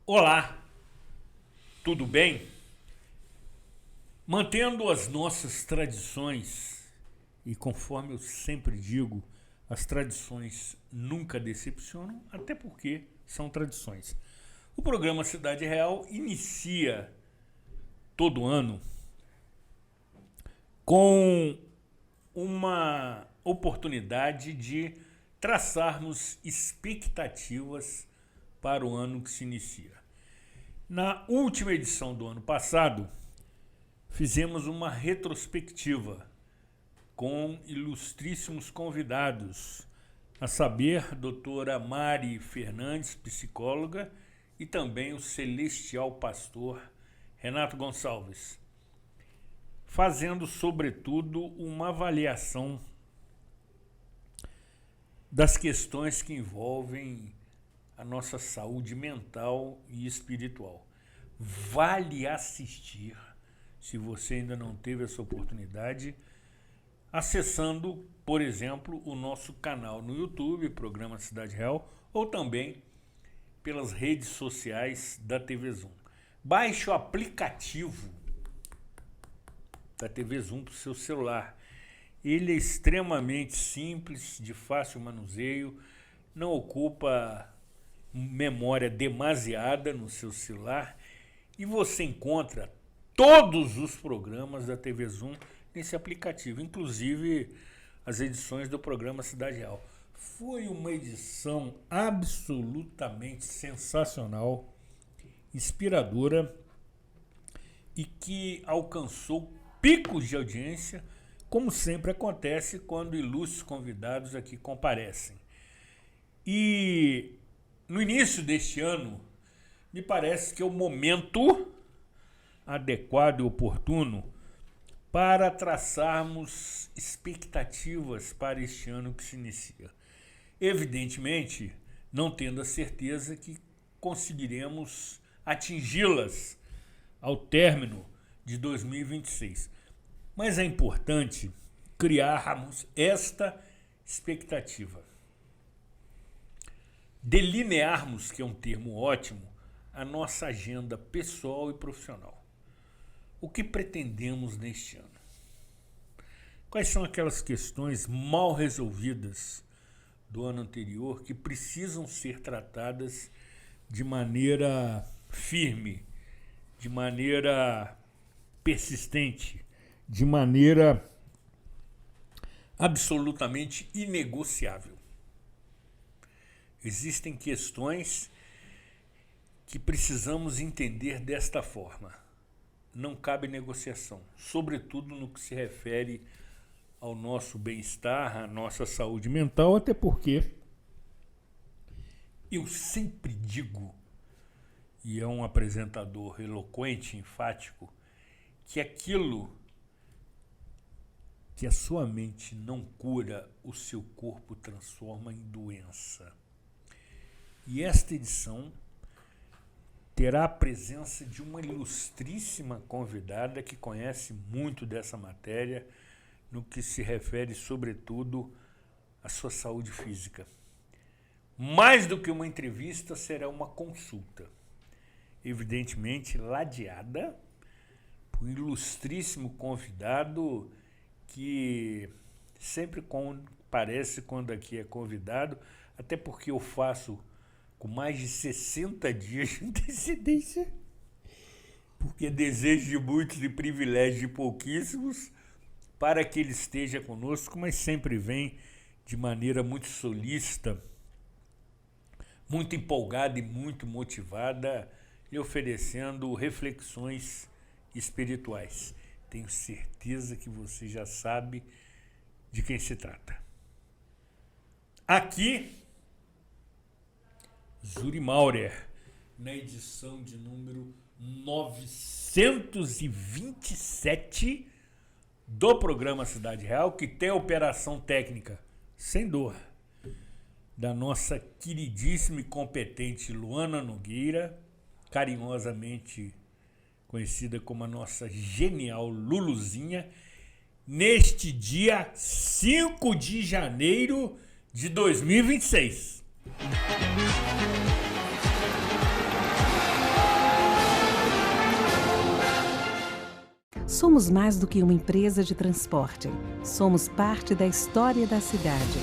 Olá, tudo bem? Mantendo as nossas tradições, e conforme eu sempre digo, as tradições nunca decepcionam, até porque são tradições. O programa Cidade Real inicia todo ano com uma oportunidade de traçarmos expectativas para o ano que se inicia. Na última edição do ano passado, fizemos uma retrospectiva com ilustríssimos convidados, a saber, doutora Mari Fernandes, psicóloga, e também o celestial pastor Renato Gonçalves, fazendo, sobretudo, uma avaliação das questões que envolvem a nossa saúde mental e espiritual. Vale assistir, se você ainda não teve essa oportunidade, acessando, por exemplo, o nosso canal no YouTube, Programa Cidade Real, ou também pelas redes sociais da TV Zoom. Baixe o aplicativo da TV Zoom para o seu celular. Ele é extremamente simples, de fácil manuseio, não ocupa memória demasiada no seu celular e você encontra todos os programas da TV Zoom nesse aplicativo, inclusive as edições do programa Cidade Real. Foi uma edição absolutamente sensacional, inspiradora e que alcançou picos de audiência, como sempre acontece quando ilustres convidados aqui comparecem. E no início deste ano, me parece que é o momento adequado e oportuno para traçarmos expectativas para este ano que se inicia. Evidentemente, não tendo a certeza que conseguiremos atingi-las ao término de 2026. Mas é importante criarmos esta expectativa. Delinearmos, que é um termo ótimo, a nossa agenda pessoal e profissional. O que pretendemos neste ano? Quais são aquelas questões mal resolvidas do ano anterior que precisam ser tratadas de maneira firme, de maneira persistente, de maneira absolutamente inegociável? Existem questões que precisamos entender desta forma. Não cabe negociação, sobretudo no que se refere ao nosso bem-estar, à nossa saúde mental, até porque eu sempre digo, e é um apresentador eloquente, enfático, que aquilo que a sua mente não cura, o seu corpo transforma em doença. E esta edição terá a presença de uma ilustríssima convidada que conhece muito dessa matéria no que se refere, sobretudo, à sua saúde física. Mais do que uma entrevista, será uma consulta, evidentemente ladeada por um ilustríssimo convidado que sempre comparece quando aqui é convidado, até porque eu faço com mais de 60 dias de antecedência, porque desejo de muitos e privilégio de pouquíssimos, para que ele esteja conosco, mas sempre vem de maneira muito solícita, muito empolgada e muito motivada, lhe oferecendo reflexões espirituais. Tenho certeza que você já sabe de quem se trata. Aqui, Zuri Maurer, na edição de número 927 do programa Cidade Real, que tem a operação técnica sem dor da nossa queridíssima e competente Luana Nogueira, carinhosamente conhecida como a nossa genial Luluzinha, neste dia 5 de janeiro de 2026. Somos mais do que uma empresa de transporte. Somos parte da história da cidade.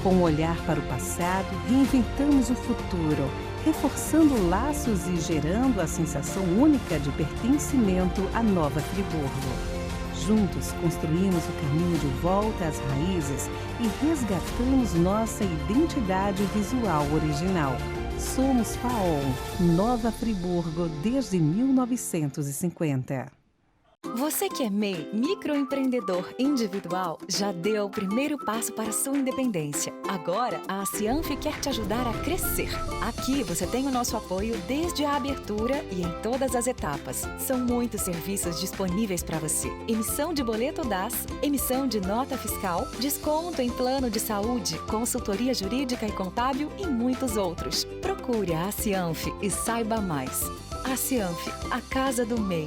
Com um olhar para o passado, reinventamos o futuro, reforçando laços e gerando a sensação única de pertencimento à Nova Friburgo. Juntos, construímos o caminho de volta às raízes e resgatamos nossa identidade visual original. Somos FAOL, Nova Friburgo, desde 1950. Você que é MEI, microempreendedor individual, já deu o primeiro passo para sua independência. Agora, a Cianf quer te ajudar a crescer. Aqui você tem o nosso apoio desde a abertura e em todas as etapas. São muitos serviços disponíveis para você. Emissão de boleto DAS, emissão de nota fiscal, desconto em plano de saúde, consultoria jurídica e contábil e muitos outros. Procure a Cianf e saiba mais. A Cianf, a casa do MEI.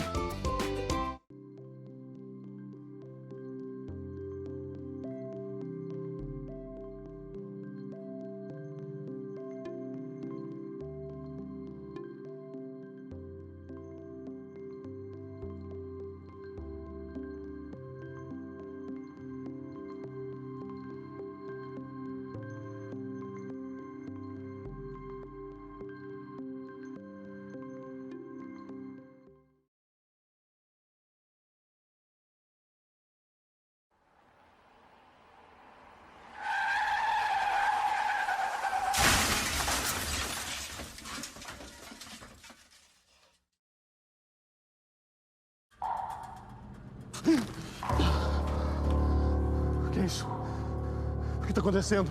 O que é isso? O que tá acontecendo?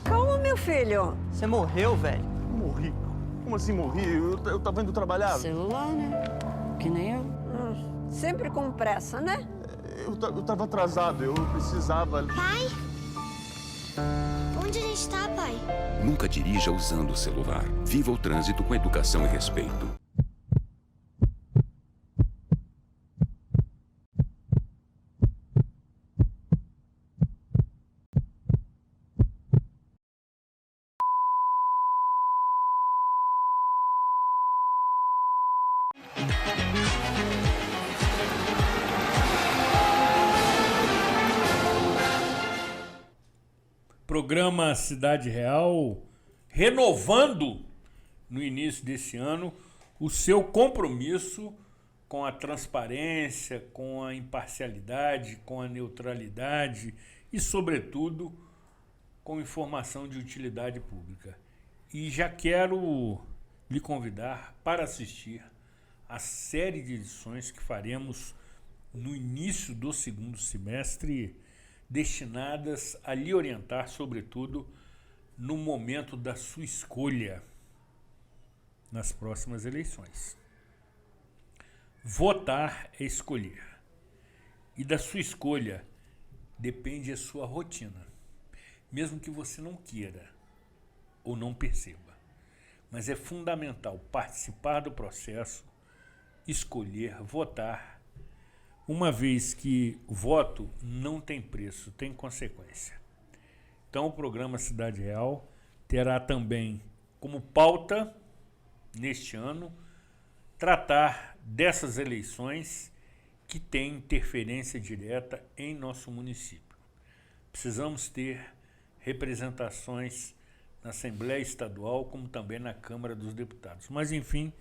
Calma, meu filho. Você morreu, velho? Morri. Como assim morri? Eu tava indo trabalhar. Celular, né? Que nem eu. Sempre com pressa, né? Eu tava atrasado, eu precisava... Pai? Onde a gente tá, pai? Nunca dirija usando o celular. Viva o trânsito com educação e respeito. Programa Cidade Real, renovando no início desse ano o seu compromisso com a transparência, com a imparcialidade, com a neutralidade e, sobretudo, com informação de utilidade pública. E já quero lhe convidar para assistir a série de edições que faremos no início do segundo semestre, destinadas a lhe orientar, sobretudo, no momento da sua escolha nas próximas eleições. Votar é escolher. E da sua escolha depende a sua rotina, mesmo que você não queira ou não perceba. Mas é fundamental participar do processo, escolher, votar, uma vez que o voto não tem preço, tem consequência. Então o programa Cidade Real terá também como pauta, neste ano, tratar dessas eleições que têm interferência direta em nosso município. Precisamos ter representações na Assembleia Estadual, como também na Câmara dos Deputados. Mas, enfim,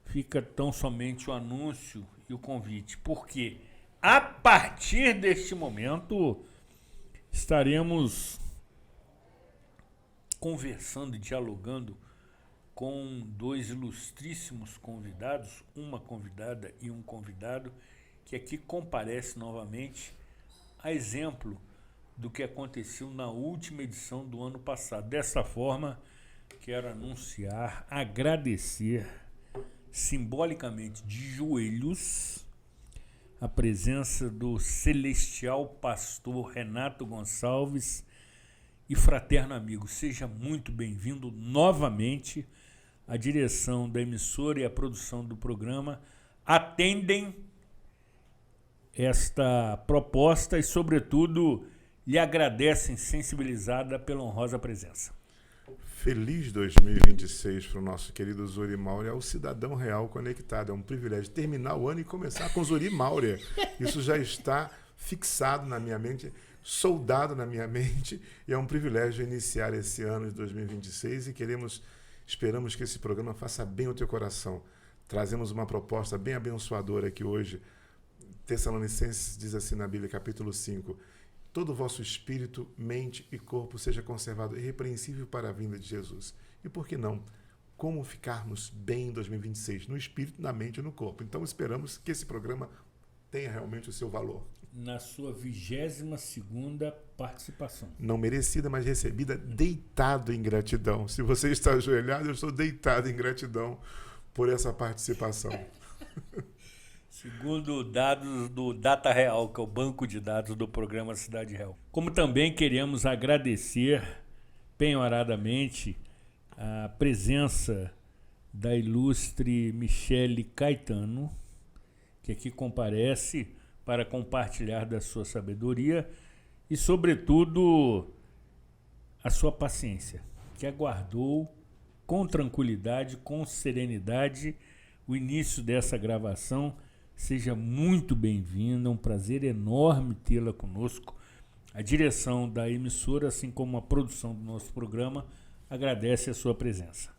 fica tão somente o anúncio e o convite, porque a partir deste momento estaremos conversando e dialogando com dois ilustríssimos convidados, uma convidada e um convidado, que aqui comparece novamente a exemplo do que aconteceu na última edição do ano passado. Dessa forma, quero anunciar, agradecer simbolicamente de joelhos a presença do celestial pastor Renato Gonçalves e fraterno amigo. Seja muito bem-vindo novamente. A direção da emissora e a produção do programa atendem esta proposta e, sobretudo, lhe agradecem sensibilizada pela honrosa presença. Feliz 2026 para o nosso querido Zuri Maurya, é o cidadão real conectado. É um privilégio terminar o ano e começar com Zuri Maurya. Isso já está fixado na minha mente, soldado na minha mente, e é um privilégio iniciar esse ano de 2026 e esperamos que esse programa faça bem ao teu coração. Trazemos uma proposta bem abençoadora aqui hoje. Tessalonicenses diz assim na Bíblia, capítulo 5, todo o vosso espírito, mente e corpo seja conservado irrepreensível para a vinda de Jesus. E por que não? Como ficarmos bem em 2026? No espírito, na mente e no corpo. Então esperamos que esse programa tenha realmente o seu valor. Na sua 22ª participação. Não merecida, mas recebida deitado em gratidão. Se você está ajoelhado, eu estou deitado em gratidão por essa participação. Segundo dados do Data Real, que é o banco de dados do programa Cidade Real. Como também queremos agradecer penhoradamente a presença da ilustre Michele Caetano, que aqui comparece para compartilhar da sua sabedoria e, sobretudo, a sua paciência, que aguardou com tranquilidade, com serenidade, o início dessa gravação. Seja muito bem-vinda, é um prazer enorme tê-la conosco. A direção da emissora, assim como a produção do nosso programa, agradece a sua presença.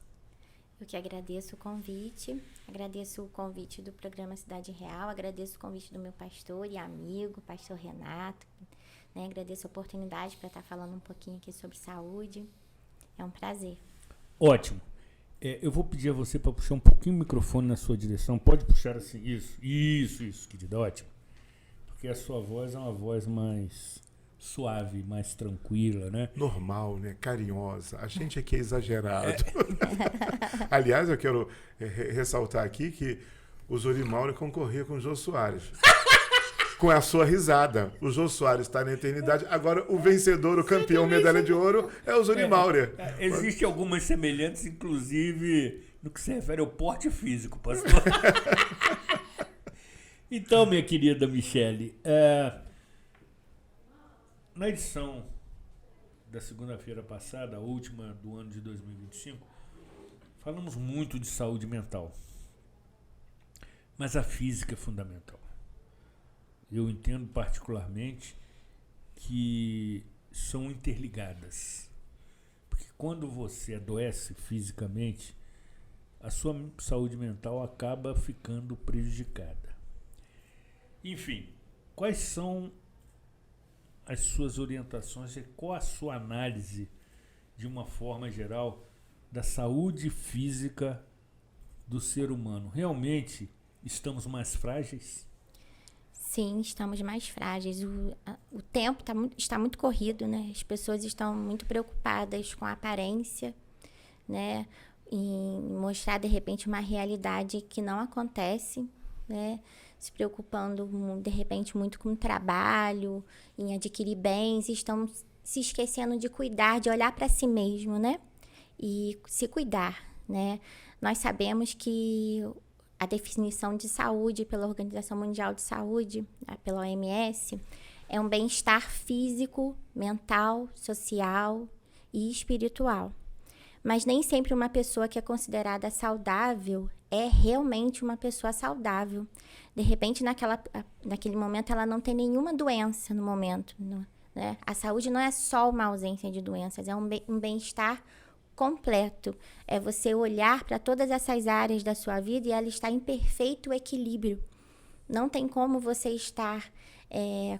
Eu que agradeço o convite do programa Cidade Real, agradeço o convite do meu pastor e amigo, pastor Renato, né? Agradeço a oportunidade para estar falando um pouquinho aqui sobre saúde. É um prazer. Ótimo. Eu vou pedir a você para puxar um pouquinho o microfone na sua direção. Pode puxar assim. Isso, querida. Ótimo. Porque a sua voz é uma voz mais suave, mais tranquila, né? Normal, né? Carinhosa. A gente aqui é exagerado. Aliás, eu quero ressaltar aqui que o Zuri Maurya concorria com o Jô Soares. Com a sua risada. O Jô Soares está na eternidade. Agora, o vencedor, o campeão, medalha de ouro, é o Zuri Maurya. Existem algumas semelhanças, inclusive, no que se refere ao porte físico, pastor. Então, minha querida Michele, na edição da segunda-feira passada, a última do ano de 2025, falamos muito de saúde mental. Mas a física é fundamental. Eu entendo particularmente que são interligadas. Porque quando você adoece fisicamente, a sua saúde mental acaba ficando prejudicada. Enfim, quais são as suas orientações e qual a sua análise, de uma forma geral, da saúde física do ser humano? Realmente estamos mais frágeis? Sim, estamos mais frágeis. O tempo está muito corrido, né? As pessoas estão muito preocupadas com a aparência, né? Em mostrar, de repente, uma realidade que não acontece, né? Se preocupando, de repente, muito com o trabalho, em adquirir bens, estão se esquecendo de cuidar, de olhar para si mesmo, né? E se cuidar, né? Nós sabemos que a definição de saúde pela Organização Mundial de Saúde, pela OMS, é um bem-estar físico, mental, social e espiritual. Mas nem sempre uma pessoa que é considerada saudável é realmente uma pessoa saudável. De repente, naquele momento, ela não tem nenhuma doença no momento, né? A saúde não é só uma ausência de doenças, é um bem-estar completo. É você olhar para todas essas áreas da sua vida e ela está em perfeito equilíbrio. Não tem como você estar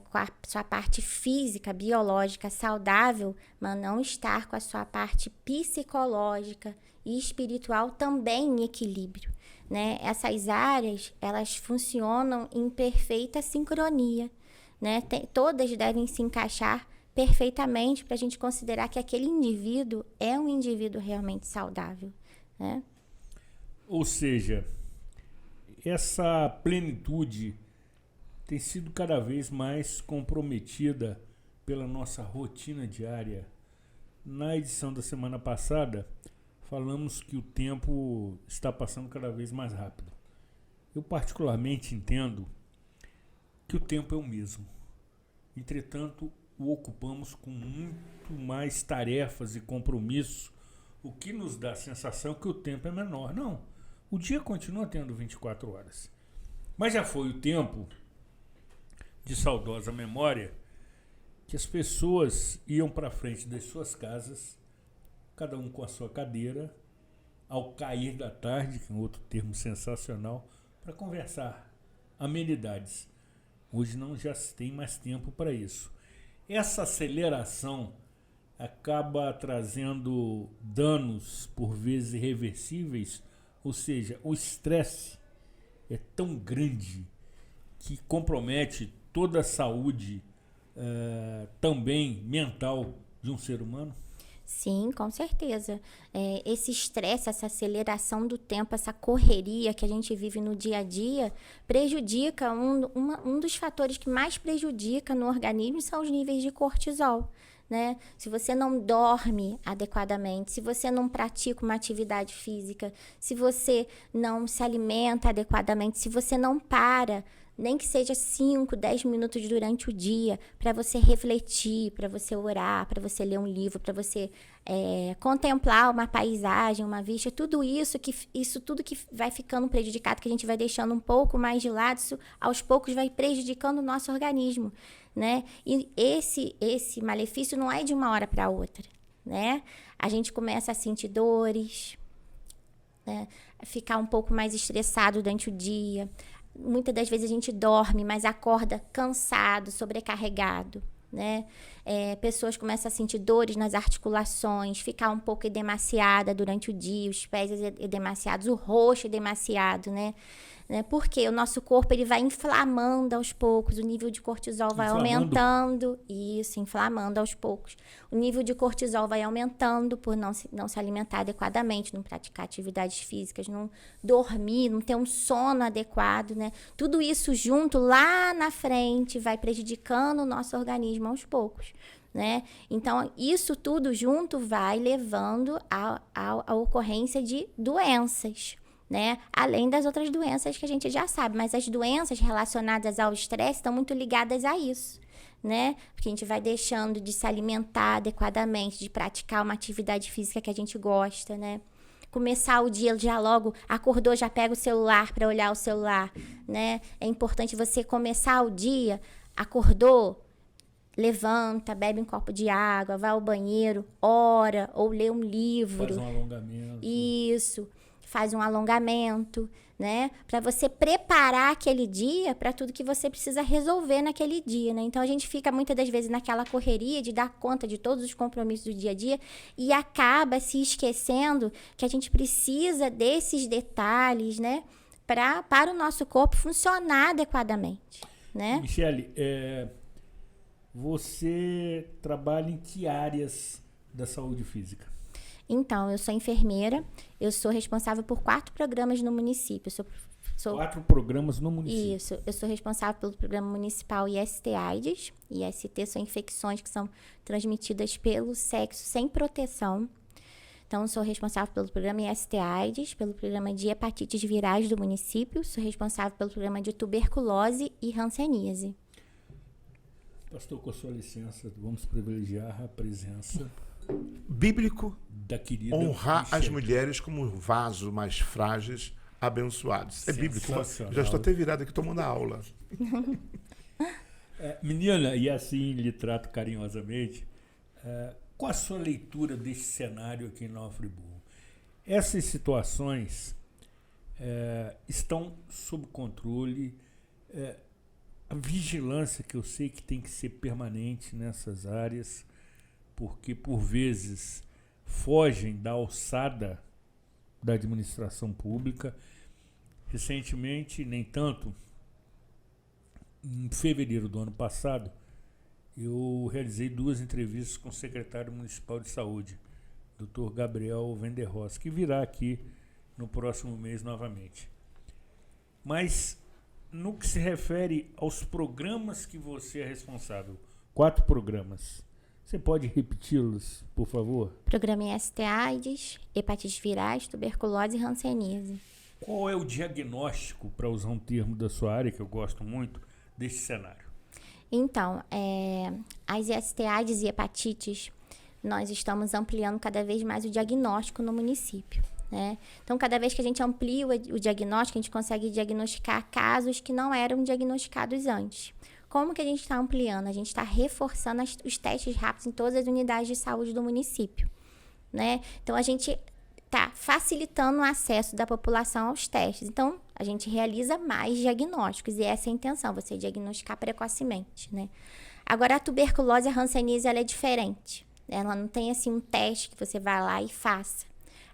com a sua parte física, biológica saudável, mas não estar com a sua parte psicológica e espiritual também em equilíbrio, né? Essas áreas, elas funcionam em perfeita sincronia, né? Todas devem se encaixar perfeitamente para a gente considerar que aquele indivíduo é um indivíduo realmente saudável, né? Ou seja, essa plenitude tem sido cada vez mais comprometida pela nossa rotina diária. Na edição da semana passada, falamos que o tempo está passando cada vez mais rápido. Eu particularmente entendo que o tempo é o mesmo. Entretanto, o ocupamos com muito mais tarefas e compromissos o que nos dá a sensação que o tempo é menor. Não, o dia continua tendo 24 horas. Mas já foi o tempo de saudosa memória que as pessoas iam para frente das suas casas, cada um com a sua cadeira, ao cair da tarde, que é um outro termo sensacional, para conversar, amenidades. Hoje não já se tem mais tempo para isso. Essa aceleração acaba trazendo danos, por vezes irreversíveis, ou seja, o estresse é tão grande que compromete toda a saúde também mental de um ser humano? Sim, com certeza. Esse estresse, essa aceleração do tempo, essa correria que a gente vive no dia a dia, prejudica, um dos fatores que mais prejudica no organismo são os níveis de cortisol. Né? Se você não dorme adequadamente, se você não pratica uma atividade física, se você não se alimenta adequadamente, se você não para, nem que seja 5, 10 minutos durante o dia, para você refletir, para você orar, para você ler um livro, para você contemplar uma paisagem, uma vista, tudo isso tudo que vai ficando prejudicado, que a gente vai deixando um pouco mais de lado, isso aos poucos vai prejudicando o nosso organismo, né? E esse malefício não é de uma hora para outra, né? A gente começa a sentir dores, né? Ficar um pouco mais estressado durante o dia. Muitas das vezes a gente dorme, mas acorda cansado, sobrecarregado, né? Pessoas começam a sentir dores nas articulações, ficar um pouco edemaciada durante o dia, os pés edemaciados, o rosto edemaciado, né? Porque o nosso corpo ele vai inflamando aos poucos, o nível de cortisol vai aumentando. Isso, inflamando aos poucos. O nível de cortisol vai aumentando por não se alimentar adequadamente, não praticar atividades físicas, não dormir, não ter um sono adequado, né? Tudo isso junto lá na frente vai prejudicando o nosso organismo aos poucos, né? Então, isso tudo junto vai levando à ocorrência de doenças, né? Além das outras doenças que a gente já sabe, mas as doenças relacionadas ao estresse estão muito ligadas a isso, né? Porque a gente vai deixando de se alimentar adequadamente, de praticar uma atividade física que a gente gosta, né? Começar o dia já logo, acordou, já pega o celular para olhar o celular, né? É importante você começar o dia, acordou, levanta, bebe um copo de água, vai ao banheiro, ora ou lê um livro. Faz um alongamento. Isso. Faz um alongamento, né? Para você preparar aquele dia para tudo que você precisa resolver naquele dia, né? Então, a gente fica muitas das vezes naquela correria de dar conta de todos os compromissos do dia a dia e acaba se esquecendo que a gente precisa desses detalhes, né? Para o nosso corpo funcionar adequadamente, né? Michele, você trabalha em que áreas da saúde física? Então, eu sou enfermeira, eu sou responsável por 4 programas no município. 4 programas no município? Isso, eu sou responsável pelo programa municipal IST-AIDS. IST são infecções que são transmitidas pelo sexo sem proteção. Então, eu sou responsável pelo programa IST-AIDS, pelo programa de hepatites virais do município, sou responsável pelo programa de tuberculose e hanseníase. Pastor, com a sua licença, vamos privilegiar a presença bíblico da querida honrar Michele. as mulheres como vasos mais frágeis, abençoados. É bíblico. Já estou até virado aqui tomando a aula. Menina, e assim lhe trato carinhosamente, qual a sua leitura desse cenário aqui em Nova Friburgo? Essas situações estão sob controle, a vigilância que eu sei que tem que ser permanente nessas áreas, porque por vezes fogem da alçada da administração pública. Recentemente, nem tanto, em fevereiro do ano passado, eu realizei 2 entrevistas com o secretário municipal de saúde, Dr. Gabriel Venderross, que virá aqui no próximo mês novamente. Mas, no que se refere aos programas que você é responsável, 4 programas, você pode repeti-los, por favor? Programa IST-AIDS, hepatites virais, tuberculose e hanseníase. Qual é o diagnóstico, para usar um termo da sua área, que eu gosto muito, desse cenário? Então, as IST-AIDS e hepatites nós estamos ampliando cada vez mais o diagnóstico no município, né? Então, cada vez que a gente amplia o diagnóstico, a gente consegue diagnosticar casos que não eram diagnosticados antes. Como que a gente está ampliando? A gente está reforçando os testes rápidos em todas as unidades de saúde do município, né? Então, a gente está facilitando o acesso da população aos testes. Então, a gente realiza mais diagnósticos e essa é a intenção, você diagnosticar precocemente, né? Agora, a tuberculose, a hanseníase, ela é diferente. Ela não tem, assim, um teste que você vai lá e faça.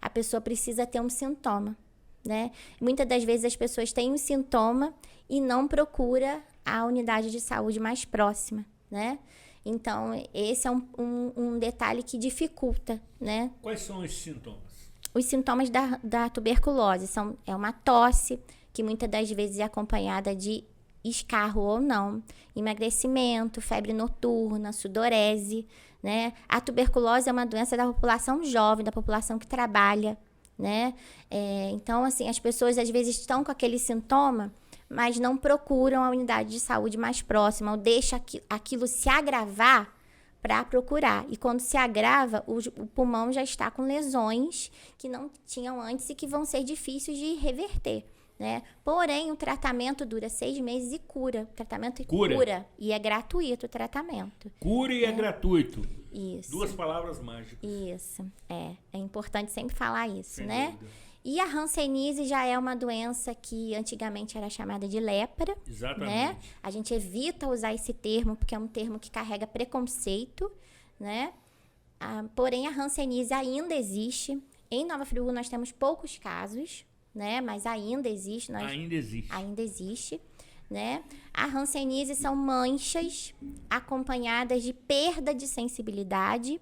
A pessoa precisa ter um sintoma, né? Muitas das vezes as pessoas têm um sintoma e não procura a unidade de saúde mais próxima, né? Então, esse é um detalhe que dificulta, né? Quais são os sintomas? Os sintomas da tuberculose é uma tosse, que muitas das vezes é acompanhada de escarro ou não, emagrecimento, febre noturna, sudorese, né? A tuberculose é uma doença da população jovem, da população que trabalha, né? Então, assim, as pessoas às vezes estão com aquele sintoma, mas não procuram a unidade de saúde mais próxima, ou deixa aquilo se agravar para procurar. E quando se agrava, o pulmão já está com lesões que não tinham antes e que vão ser difíceis de reverter, né? Porém, o tratamento dura 6 meses e cura. O tratamento cura. E é gratuito o tratamento. Cura e é gratuito. Isso. 2 palavras mágicas. Isso. É importante sempre falar isso, Sem né? dúvida. E a hanseníase já é uma doença que antigamente era chamada de lepra. Exatamente. Né? A gente evita usar esse termo porque é um termo que carrega preconceito, né? Porém, a hanseníase ainda existe. Em Nova Friburgo nós temos poucos casos, né? Mas ainda existe. Ainda existe, né? A hanseníase são manchas acompanhadas de perda de sensibilidade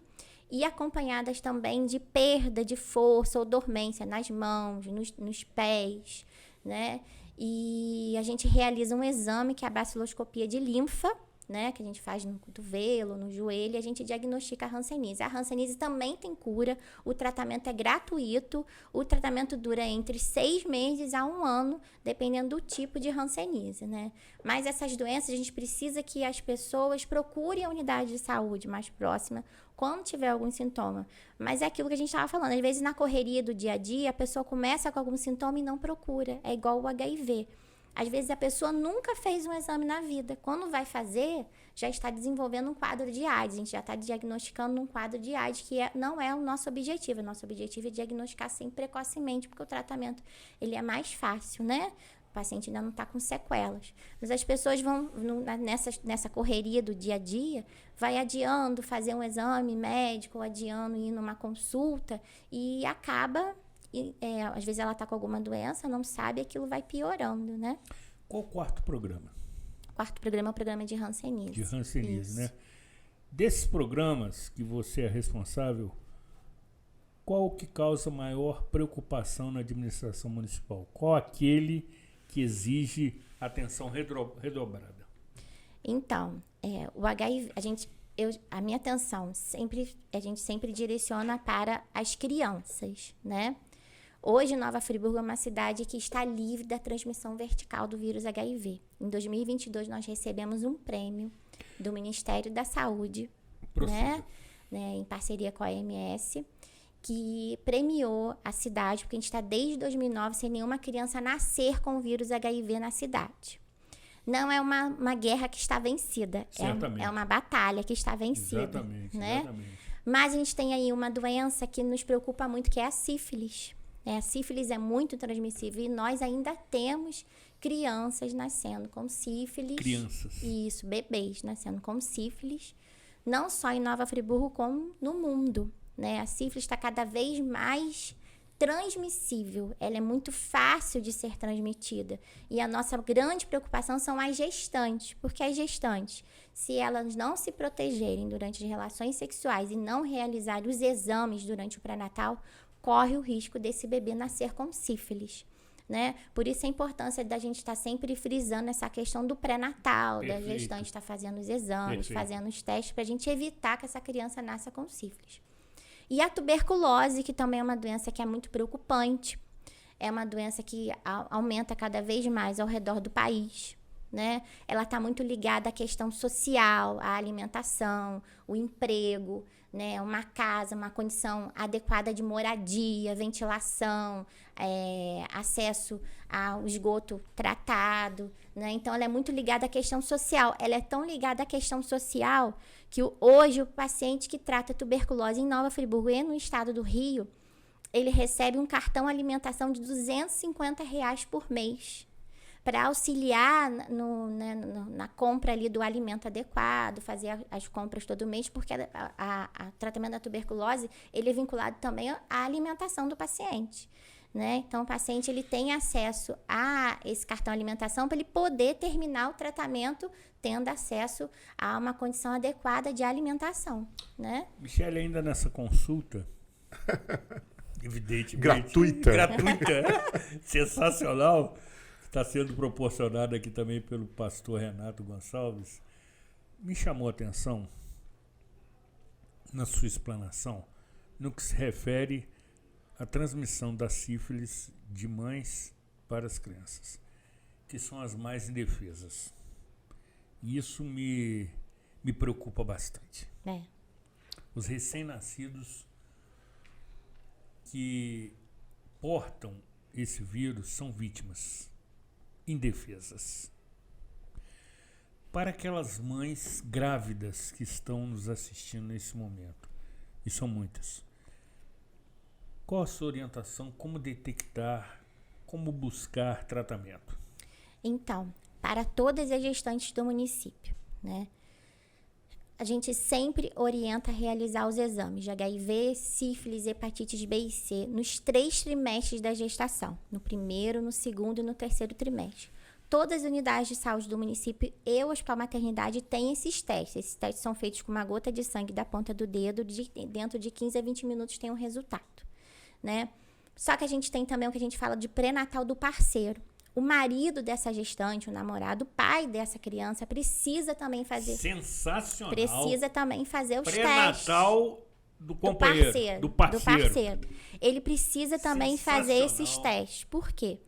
e acompanhadas também de perda de força ou dormência nas mãos, nos pés, né? E a gente realiza um exame que é a baciloscopia de linfa, né? Que a gente faz no cotovelo, no joelho, e a gente diagnostica a hanseníase. A hanseníase também tem cura, o tratamento é gratuito, o tratamento dura entre 6 meses a 1 ano, dependendo do tipo de hanseníase, né? Mas essas doenças, a gente precisa que as pessoas procurem a unidade de saúde mais próxima quando tiver algum sintoma. Mas é aquilo que a gente estava falando, às vezes na correria do dia a dia, a pessoa começa com algum sintoma e não procura, é igual o HIV. Às vezes a pessoa nunca fez um exame na vida. Quando vai fazer, já está desenvolvendo um quadro de AIDS. A gente já está diagnosticando um quadro de AIDS, que não é o nosso objetivo. O nosso objetivo é diagnosticar sempre precocemente, porque o tratamento ele é mais fácil, né? O paciente ainda não está com sequelas. Mas as pessoas vão, nessa correria do dia a dia, vai adiando fazer um exame médico, adiando ir numa consulta e acaba... às vezes ela está com alguma doença, não sabe, aquilo vai piorando, né? Qual o 4º programa? O 4º programa é o programa de hanseníase. De hanseníase, né? Desses programas que você é responsável, qual que causa maior preocupação na administração municipal? Qual aquele que exige atenção redobrada? Então, o HIV, a minha atenção a gente sempre direciona para as crianças, né? Hoje, Nova Friburgo é uma cidade que está livre da transmissão vertical do vírus HIV. Em 2022, nós recebemos um prêmio do Ministério da Saúde, né, em parceria com a OMS, que premiou a cidade, porque a gente está desde 2009 sem nenhuma criança nascer com o vírus HIV na cidade. Não é uma guerra que está vencida, é uma batalha que está vencida. Exatamente, né? exatamente. Mas a gente tem aí uma doença que nos preocupa muito, que é a sífilis. A sífilis é muito transmissível e nós ainda temos crianças nascendo com sífilis. Crianças. Isso, bebês nascendo com sífilis, não só em Nova Friburgo, como no mundo, né? A sífilis está cada vez mais transmissível, ela é muito fácil de ser transmitida. E a nossa grande preocupação são as gestantes, porque as gestantes, se elas não se protegerem durante as relações sexuais e não realizarem os exames durante o pré-natal, corre o risco desse bebê nascer com sífilis, né? Por isso a importância da gente estar sempre frisando essa questão do pré-natal, da gestante estar fazendo os exames, fazendo os testes, para a gente evitar que essa criança nasça com sífilis. E a tuberculose, que também é uma doença que é muito preocupante, é uma doença que aumenta cada vez mais ao redor do país, né? Ela está muito ligada à questão social, à alimentação, o emprego, né, uma casa, uma condição adequada de moradia, ventilação, acesso ao esgoto tratado, né? Então, ela é muito ligada à questão social. Ela é tão ligada à questão social que hoje o paciente que trata tuberculose em Nova Friburgo e no estado do Rio, ele recebe um cartão alimentação de R$250 por mês, para auxiliar na compra ali do alimento adequado, fazer as compras todo mês, porque o tratamento da tuberculose, ele é vinculado também à alimentação do paciente, né? Então, o paciente, ele tem acesso a esse cartão alimentação para ele poder terminar o tratamento tendo acesso a uma condição adequada de alimentação, né? Michele, ainda nessa consulta, evidentemente... Gratuita. Sensacional. Está sendo proporcionado aqui também pelo pastor Renato Gonçalves, me chamou a atenção na sua explanação no que se refere à transmissão da sífilis de mães para as crianças, que são as mais indefesas. E isso me preocupa bastante. Os recém-nascidos que portam esse vírus são vítimas indefesas. Para aquelas mães grávidas que estão nos assistindo nesse momento, e são muitas, qual a sua orientação? Como detectar, como buscar tratamento? Então, para todas as gestantes do município, né? A gente sempre orienta a realizar os exames de HIV, sífilis, hepatites B e C nos 3 trimestres da gestação, no primeiro, no segundo e no terceiro trimestre. Todas as unidades de saúde do município e o Hospital Maternidade têm esses testes. Esses testes são feitos com uma gota de sangue da ponta do dedo, dentro de 15 a 20 minutos tem um resultado, né? Só que a gente tem também o que a gente fala de pré-natal do parceiro. O marido dessa gestante, o namorado, o pai dessa criança, precisa também fazer... Sensacional. Precisa também fazer os testes. Pré-natal do companheiro. Do parceiro. Ele precisa também fazer esses testes. Por quê?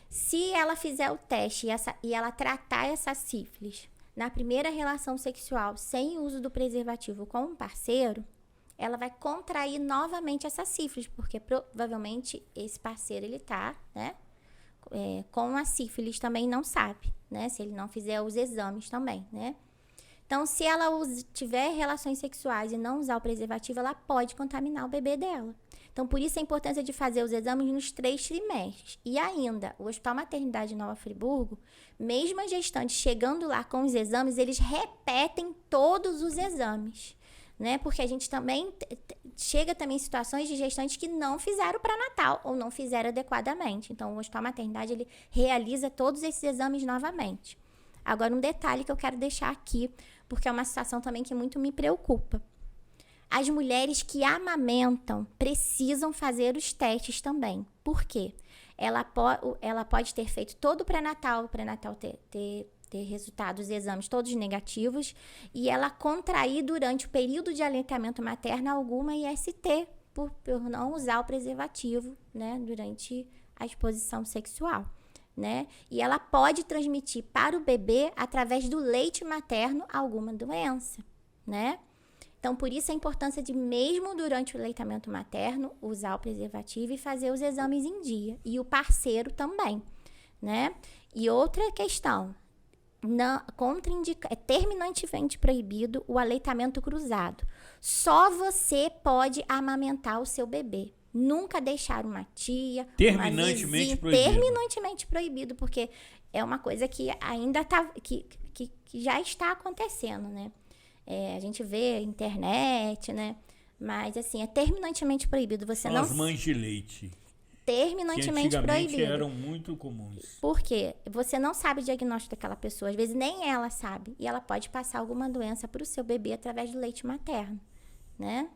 Se ela fizer o teste e ela tratar essa sífilis na primeira relação sexual sem uso do preservativo com um parceiro, ela vai contrair novamente essa sífilis, porque provavelmente esse parceiro, ele tá, né? Com a sífilis também não sabe, né? Se ele não fizer os exames também, né? Então, se ela tiver relações sexuais e não usar o preservativo, ela pode contaminar o bebê dela. Então, por isso a importância de fazer os exames nos 3 trimestres. E ainda, o Hospital Maternidade de Nova Friburgo, mesmo as gestantes chegando lá com os exames, eles repetem todos os exames, né? Porque a gente também chega também em situações de gestantes que não fizeram pré-natal ou não fizeram adequadamente. Então, o Hospital Maternidade, ele realiza todos esses exames novamente. Agora, um detalhe que eu quero deixar aqui, porque é uma situação também que muito me preocupa. As mulheres que amamentam precisam fazer os testes também. Por quê? Ela pode ter feito todo o pré-natal ter resultados, exames todos negativos, e ela contrair durante o período de aleitamento materno alguma IST, por não usar o preservativo, né, durante a exposição sexual, né? E ela pode transmitir para o bebê, através do leite materno, alguma doença, né? Então, por isso a importância de, mesmo durante o aleitamento materno, usar o preservativo e fazer os exames em dia. E o parceiro também, né? E outra questão, é terminantemente proibido o aleitamento cruzado. Só você pode amamentar o seu bebê. Nunca deixar uma tia, terminantemente uma vizinha, proibido. Terminantemente proibido, porque é uma coisa que ainda tá, que já está acontecendo, né? A gente vê internet, né? Mas, assim, é terminantemente proibido. Você São não... as mães de leite. Terminantemente proibido. Eram muito comuns. Por quê? Você não sabe o diagnóstico daquela pessoa. Às vezes nem ela sabe. E ela pode passar alguma doença para o seu bebê através do leite materno, né?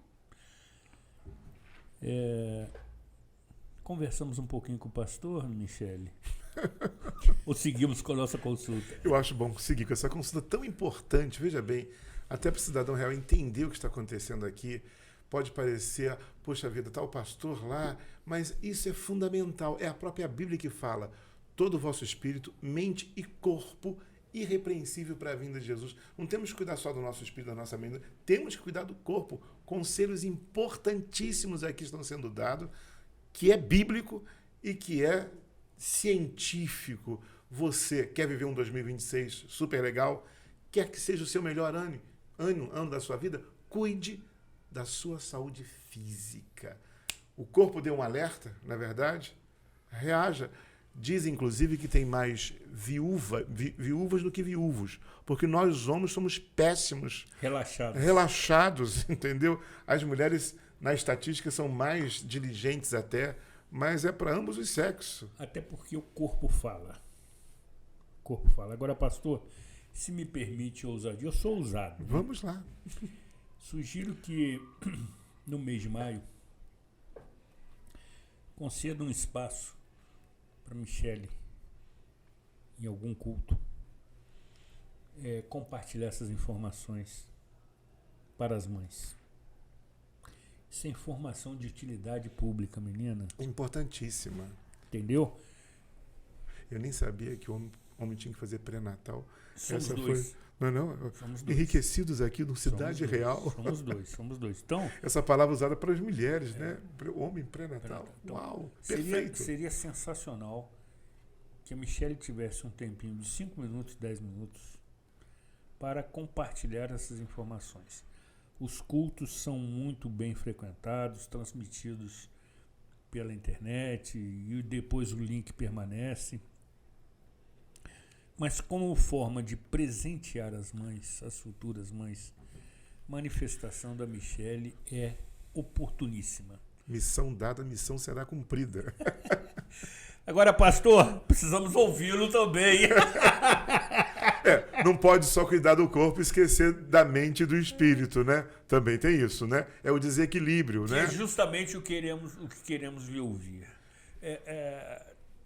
Conversamos um pouquinho com o pastor, Michele? Ou seguimos com a nossa consulta? Eu acho bom seguir com essa consulta tão importante. Veja bem, até para o cidadão real entender o que está acontecendo aqui. Pode parecer, poxa vida, está o pastor lá, mas isso é fundamental. É a própria Bíblia que fala: todo o vosso espírito, mente e corpo irrepreensível para a vinda de Jesus. Não temos que cuidar só do nosso espírito, da nossa mente, temos que cuidar do corpo. Conselhos importantíssimos aqui estão sendo dados, que é bíblico e que é científico. Você quer viver um 2026 super legal? Quer que seja o seu melhor ano da sua vida? Cuide da sua saúde física. O corpo deu um alerta, na verdade? Reaja. Diz, inclusive, que tem mais viúvas do que viúvos, porque nós homens somos péssimos. Relaxados, entendeu? As mulheres, na estatística, são mais diligentes até, mas é para ambos os sexos. Até porque o corpo fala. Agora, pastor, se me permite ousadia, eu sou ousado. Vamos lá. Sugiro que, no mês de maio, conceda um espaço para Michele, em algum culto, compartilhar essas informações para as mães. Isso é informação de utilidade pública, menina. Importantíssima. Entendeu? Eu nem sabia que o homem tinha que fazer pré-natal. Somos dois. Somos enriquecidos aqui no Cidade Real. Somos dois. Então, essa palavra usada para as mulheres, né? Homem pré-natal. Então, uau, perfeito. Seria sensacional que a Michele tivesse um tempinho de 5 minutos, 10 minutos para compartilhar essas informações. Os cultos são muito bem frequentados, transmitidos pela internet e depois o link permanece. Mas como forma de presentear as mães, as futuras mães, manifestação da Michele é oportuníssima. Missão dada, missão será cumprida. Agora, pastor, precisamos ouvi-lo também. Não pode só cuidar do corpo e esquecer da mente e do espírito, né? Também tem isso, né? É o desequilíbrio, né? É justamente o que queremos lhe ouvir.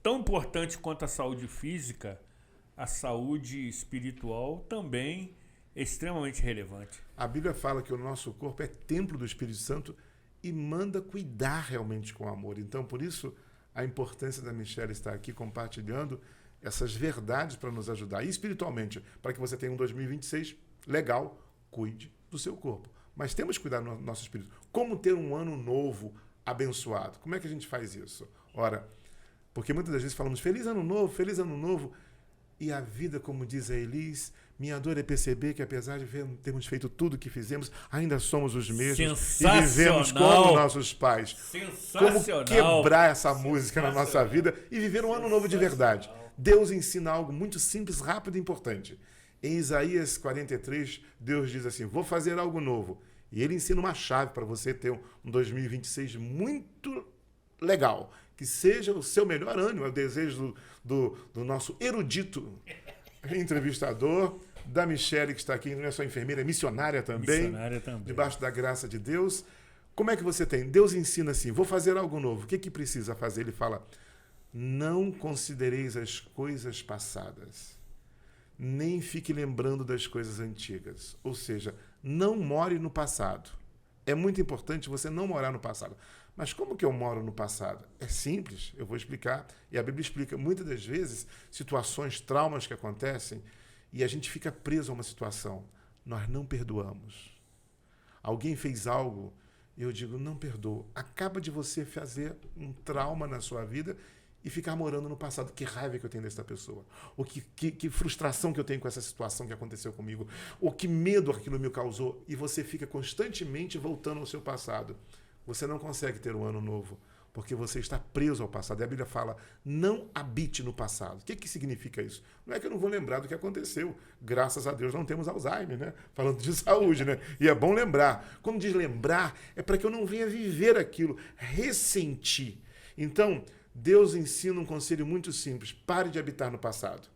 Tão importante quanto a saúde física, a saúde espiritual também é extremamente relevante. A Bíblia fala que o nosso corpo é templo do Espírito Santo e manda cuidar realmente com amor. Então, por isso, a importância da Michele estar aqui compartilhando essas verdades para nos ajudar. E espiritualmente, para que você tenha um 2026 legal, cuide do seu corpo. Mas temos que cuidar do nosso espírito. Como ter um ano novo abençoado? Como é que a gente faz isso? Ora, porque muitas das vezes falamos feliz ano novo, e a vida, como diz a Elis, minha dor é perceber que apesar de termos feito tudo o que fizemos, ainda somos os mesmos e vivemos como nossos pais. Como quebrar essa música na nossa vida e viver um ano novo de verdade. Deus ensina algo muito simples, rápido e importante. Em Isaías 43, Deus diz assim, vou fazer algo novo. E ele ensina uma chave para você ter um 2026 muito legal. Que seja o seu melhor ano, é o desejo do nosso erudito entrevistador, da Michele, que está aqui, não é só enfermeira, é missionária também, debaixo da graça de Deus. Como é que você tem? Deus ensina assim, vou fazer algo novo. O que precisa fazer? Ele fala, não considereis as coisas passadas, nem fique lembrando das coisas antigas. Ou seja, não more no passado. É muito importante você não morar no passado. Mas como que eu moro no passado? É simples, eu vou explicar. E a Bíblia explica, muitas das vezes, situações, traumas que acontecem, e a gente fica preso a uma situação. Nós não perdoamos. Alguém fez algo, eu digo, não perdoo. Acaba de você fazer um trauma na sua vida e ficar morando no passado. Que raiva que eu tenho dessa pessoa. Ou que frustração que eu tenho com essa situação que aconteceu comigo. Ou que medo aquilo me causou. E você fica constantemente voltando ao seu passado. Você não consegue ter um ano novo, porque você está preso ao passado. E a Bíblia fala, não habite no passado. O que significa isso? Não é que eu não vou lembrar do que aconteceu. Graças a Deus não temos Alzheimer, né? Falando de saúde, né? E é bom lembrar. Quando diz lembrar, é para que eu não venha viver aquilo, ressentir. Então, Deus ensina um conselho muito simples. Pare de habitar no passado.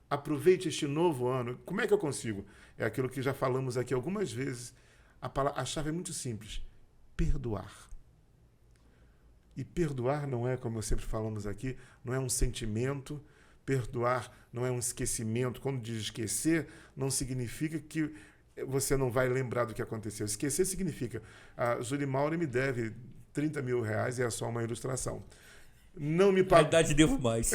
Aproveite este novo ano. Como é que eu consigo? É aquilo que já falamos aqui algumas vezes. A chave é muito simples. Perdoar. E perdoar não é, como sempre falamos aqui, não é um sentimento, perdoar não é um esquecimento. Quando diz esquecer, não significa que você não vai lembrar do que aconteceu. Esquecer significa, a Zury Mauri me deve R$30 mil e é só uma ilustração. Não me pagou. Na verdade, devo mais.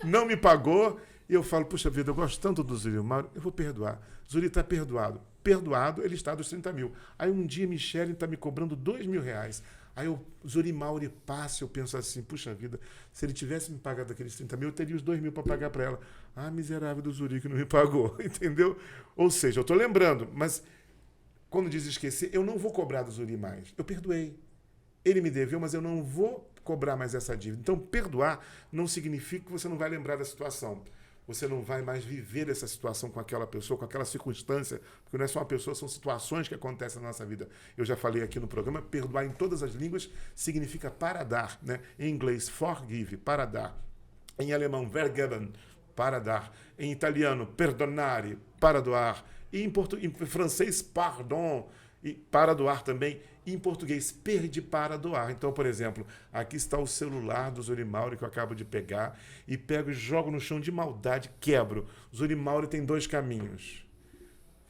Não me pagou, E eu falo, puxa vida, eu gosto tanto do Zuri Mauro, eu vou perdoar. Zuri está perdoado. Perdoado, ele está dos 30 mil. Aí um dia Michele está me cobrando R$2.000. Aí o Zuri Mauro passa, eu penso assim, puxa vida, se ele tivesse me pagado aqueles 30 mil, eu teria os 2.000 para pagar para ela. Ah, miserável do Zuri que não me pagou, entendeu? Ou seja, eu estou lembrando, mas quando diz esquecer, eu não vou cobrar do Zuri mais. Eu perdoei. Ele me deveu, mas eu não vou cobrar mais essa dívida. Então, perdoar não significa que você não vai lembrar da situação. Você não vai mais viver essa situação com aquela pessoa, com aquela circunstância, porque não é só uma pessoa, são situações que acontecem na nossa vida. Eu já falei aqui no programa, perdoar em todas as línguas significa para dar, né? Em inglês, forgive, para dar. Em alemão, vergeben, para dar. Em italiano, perdonare, para doar. E em francês, pardon, e para doar também. E em português, perde para doar. Então, por exemplo, aqui está o celular do Zuri Mauro que eu acabo de pegar e pego e jogo no chão de maldade, quebro. O Zuri Mauro tem 2 caminhos.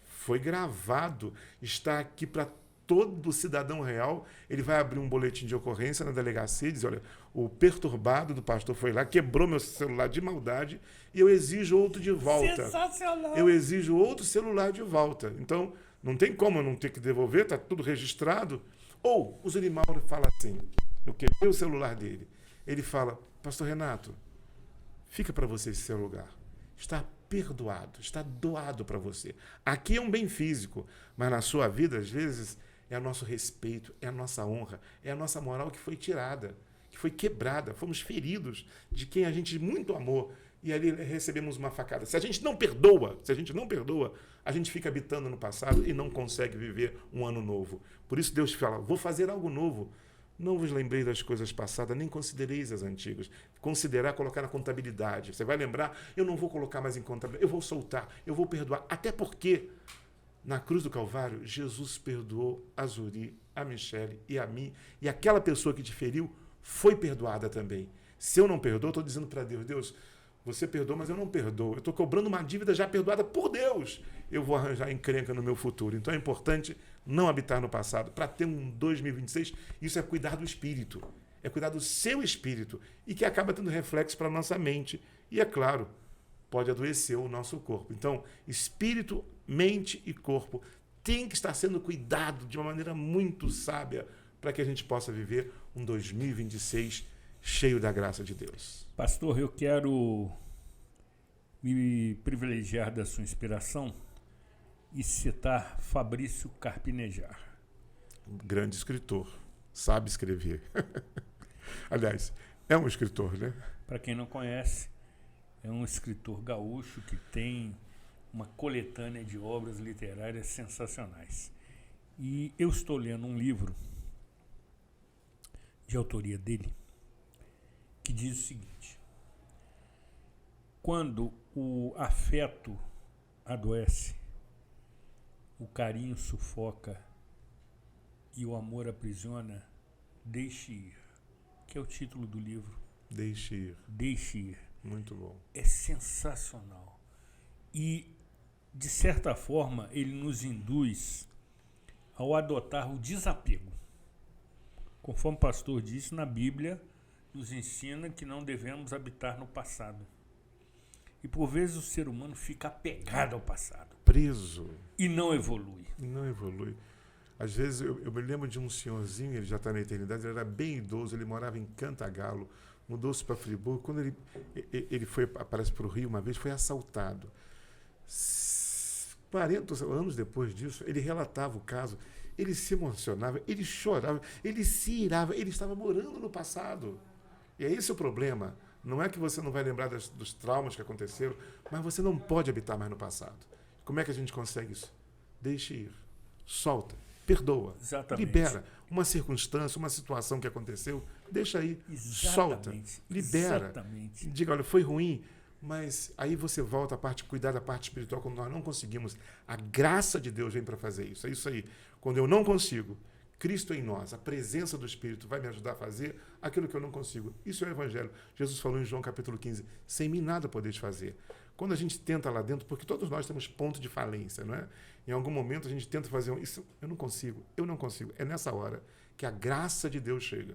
Foi gravado, está aqui para todo cidadão real. Ele vai abrir um boletim de ocorrência na delegacia e diz, olha, o perturbado do pastor foi lá, quebrou meu celular de maldade e eu exijo outro de volta. Sensacional! Eu exijo outro celular de volta. Então, não tem como eu não ter que devolver, está tudo registrado. Ou o Zuri Mauro fala assim, eu quebrei o celular dele. Ele fala, pastor Renato, fica para você esse seu lugar. Está perdoado, está doado para você. Aqui é um bem físico, mas na sua vida, às vezes, é o nosso respeito, é a nossa honra, é a nossa moral que foi tirada, que foi quebrada. Fomos feridos de quem a gente muito amou. E ali recebemos uma facada. Se a gente não perdoa, a gente fica habitando no passado e não consegue viver um ano novo. Por isso Deus fala, vou fazer algo novo. Não vos lembrei das coisas passadas, nem considereis as antigas. Considerar, colocar na contabilidade. Você vai lembrar, eu não vou colocar mais em contabilidade, eu vou soltar, eu vou perdoar. Até porque, na cruz do Calvário, Jesus perdoou a Zuri, a Michele e a mim. E aquela pessoa que te feriu foi perdoada também. Se eu não perdoo, estou dizendo para Deus, Deus, você perdoa, mas eu não perdoo. Eu estou cobrando uma dívida já perdoada por Deus. Eu vou arranjar encrenca no meu futuro. Então é importante não habitar no passado. Para ter um 2026, isso é cuidar do espírito. É cuidar do seu espírito. E que acaba tendo reflexo para a nossa mente. E é claro, pode adoecer o nosso corpo. Então, espírito, mente e corpo tem que estar sendo cuidado de uma maneira muito sábia para que a gente possa viver um 2026 cheio da graça de Deus. Pastor, eu quero me privilegiar da sua inspiração e citar Fabrício Carpinejar. Um grande escritor, sabe escrever. Aliás, é um escritor, né? Para quem não conhece, é um escritor gaúcho que tem uma coletânea de obras literárias sensacionais. E eu estou lendo um livro de autoria dele, que diz o seguinte: quando o afeto adoece, o carinho sufoca e o amor aprisiona, deixe ir. Que é o título do livro. Deixe ir. Deixe ir. Muito bom. É sensacional. E, de certa forma, ele nos induz ao adotar o desapego. Conforme o pastor disse, na Bíblia nos ensina que não devemos habitar no passado. E por vezes o ser humano fica apegado ao passado. Preso. E não evolui. Não evolui. Às vezes eu me lembro de um senhorzinho, ele já está na eternidade, ele era bem idoso, ele morava em Cantagalo, mudou-se para Friburgo. Quando ele foi, aparece para o Rio uma vez, foi assaltado. 40 anos depois disso, ele relatava o caso, ele se emocionava, ele chorava, ele se irava, ele estava morando no passado. E é esse o problema. Não é que você não vai lembrar dos traumas que aconteceram, mas você não pode habitar mais no passado. Como é que a gente consegue isso? Deixe ir. Solta. Perdoa. Exatamente. Libera. Uma circunstância, uma situação que aconteceu, deixa aí. Solta. Libera. Exatamente. Diga, olha, foi ruim, mas aí você volta a cuidar da parte espiritual quando nós não conseguimos. A graça de Deus vem para fazer isso. É isso aí. Quando eu não consigo, Cristo em nós, a presença do Espírito vai me ajudar a fazer aquilo que eu não consigo. Isso é o Evangelho. Jesus falou em João capítulo 15, sem mim nada podeis fazer. Quando a gente tenta lá dentro, porque todos nós temos ponto de falência, não é? Em algum momento a gente tenta fazer isso, eu não consigo. É nessa hora que a graça de Deus chega.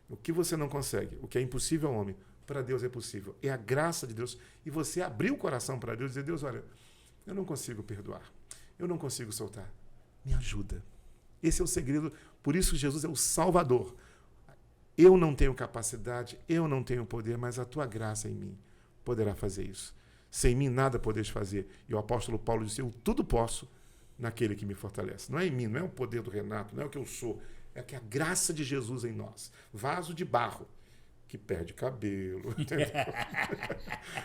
O que você não consegue, o que é impossível ao homem, para Deus é possível. É a graça de Deus. E você abrir o coração para Deus e dizer, Deus, olha, eu não consigo perdoar. Eu não consigo soltar. Me ajuda. Esse é o segredo. Por isso Jesus é o Salvador. Eu não tenho capacidade, eu não tenho poder, mas a tua graça em mim poderá fazer isso. Sem mim nada podeis fazer. E o apóstolo Paulo disse, eu tudo posso naquele que me fortalece. Não é em mim, não é o poder do Renato, não é o que eu sou. É que a graça de Jesus em nós. Vaso de barro, que perde cabelo.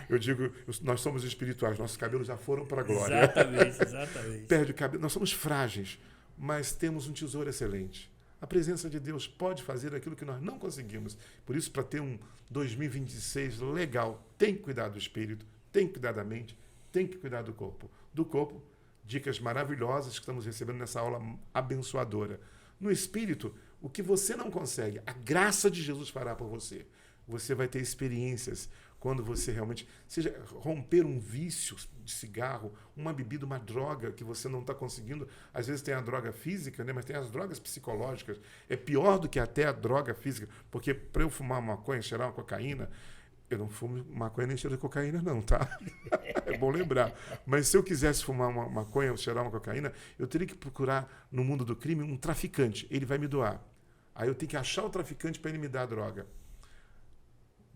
Eu digo, nós somos espirituais, nossos cabelos já foram para a glória. Exatamente. Perde cabelo. Nós somos frágeis, mas temos um tesouro excelente. A presença de Deus pode fazer aquilo que nós não conseguimos. Por isso, para ter um 2026 legal, tem que cuidar do espírito, tem que cuidar da mente, tem que cuidar do corpo. Do corpo, dicas maravilhosas que estamos recebendo nessa aula abençoadora. No espírito, o que você não consegue, a graça de Jesus fará por você. Você vai ter experiências quando você realmente, seja romper um vício de cigarro, uma bebida, uma droga que você não está conseguindo. Às vezes tem a droga física, né? Mas tem as drogas psicológicas. É pior do que até a droga física, porque para eu fumar maconha, cheirar uma cocaína, eu não fumo maconha nem cheiro de cocaína, não, tá? É bom lembrar. Mas se eu quisesse fumar uma maconha ou cheirar uma cocaína, eu teria que procurar no mundo do crime um traficante. Ele vai me doar. Aí eu tenho que achar o traficante para ele me dar a droga.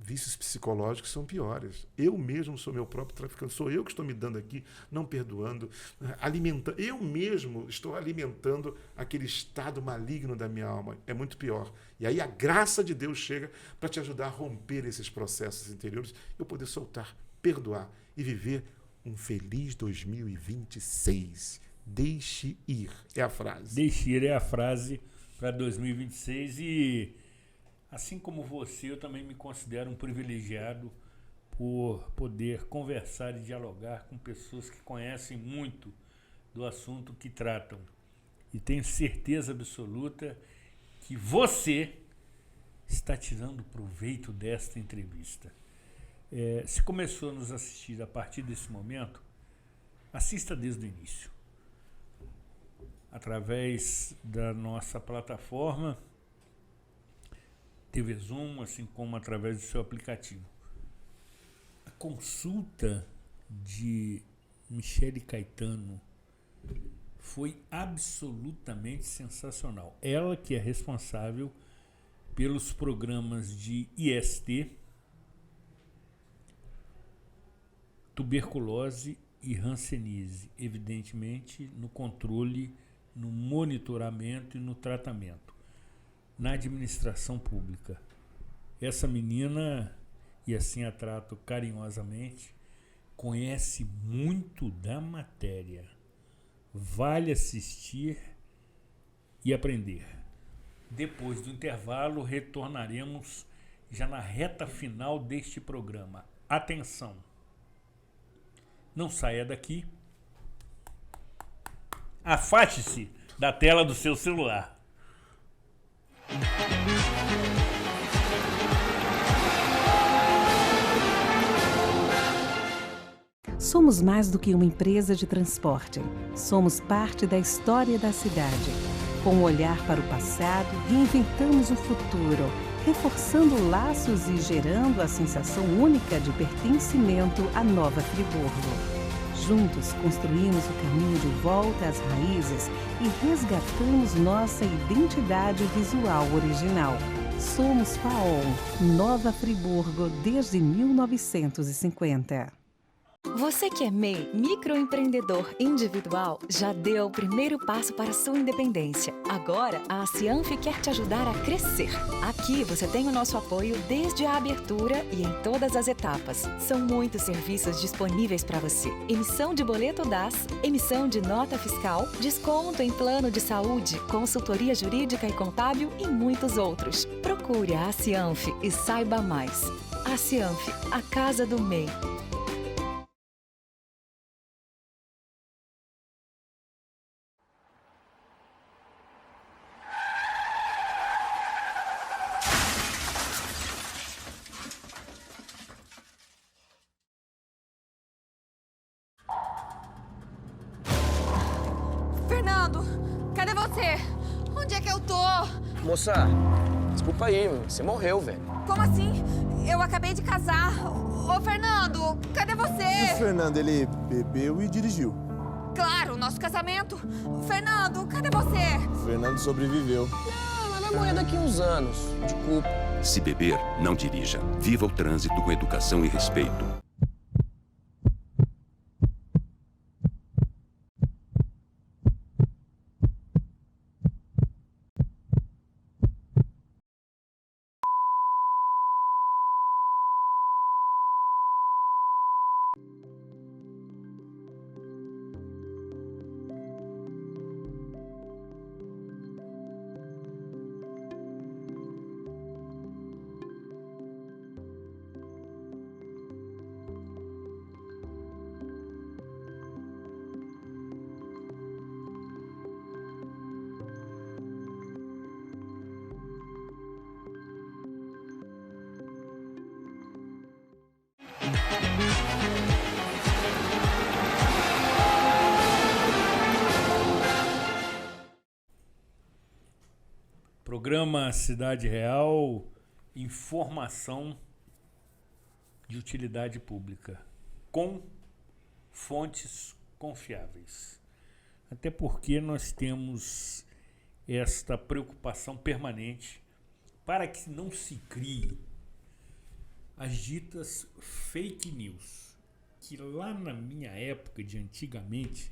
Vícios psicológicos são piores. Eu mesmo sou meu próprio traficante. Sou eu que estou me dando aqui, não perdoando, alimentando. Eu mesmo estou alimentando aquele estado maligno da minha alma. É muito pior. E aí a graça de Deus chega para te ajudar a romper esses processos interiores, eu poder soltar, perdoar e viver um feliz 2026. Deixe ir, é a frase. Deixe ir é a frase para 2026 e... Assim como você, eu também me considero um privilegiado por poder conversar e dialogar com pessoas que conhecem muito do assunto que tratam. E tenho certeza absoluta que você está tirando proveito desta entrevista. Se começou a nos assistir a partir desse momento, assista desde o início. Através da nossa plataforma TV Zoom, assim como através do seu aplicativo. A consulta de Michele Caetano foi absolutamente sensacional. Ela que é responsável pelos programas de IST, tuberculose e hanseníase, evidentemente no controle, no monitoramento e no tratamento. Na administração pública. Essa menina, e assim a trato carinhosamente, conhece muito da matéria. Vale assistir e aprender. Depois do intervalo, retornaremos já na reta final deste programa. Atenção! Não saia daqui. Afaste-se da tela do seu celular. Somos mais do que uma empresa de transporte. Somos parte da história da cidade. Com um olhar para o passado, reinventamos o futuro, reforçando laços e gerando a sensação única de pertencimento à Nova Friburgo. Juntos construímos o caminho de volta às raízes e resgatamos nossa identidade visual original. Somos FAOL, Nova Friburgo desde 1950. Você que é MEI, microempreendedor individual, já deu o primeiro passo para a sua independência. Agora, a Cianf quer te ajudar a crescer. Aqui você tem o nosso apoio desde a abertura e em todas as etapas. São muitos serviços disponíveis para você. Emissão de boleto DAS, emissão de nota fiscal, desconto em plano de saúde, consultoria jurídica e contábil e muitos outros. Procure a Cianf e saiba mais. A Cianf, a casa do MEI. Fernando, cadê você? Onde é que eu tô? Moça, Desculpa aí, você morreu, velho. Como assim? Eu acabei de casar. Ô, Fernando, cadê você? E o Fernando, ele bebeu e dirigiu. Claro, nosso casamento. Fernando, cadê você? O Fernando sobreviveu. Não, mas vai morrer daqui uns anos, de culpa. Se beber, não dirija. Viva o trânsito com educação e respeito. Programa Cidade Real, informação de utilidade pública, com fontes confiáveis. Até porque nós temos esta preocupação permanente para que não se crie as ditas fake news, que lá na minha época de antigamente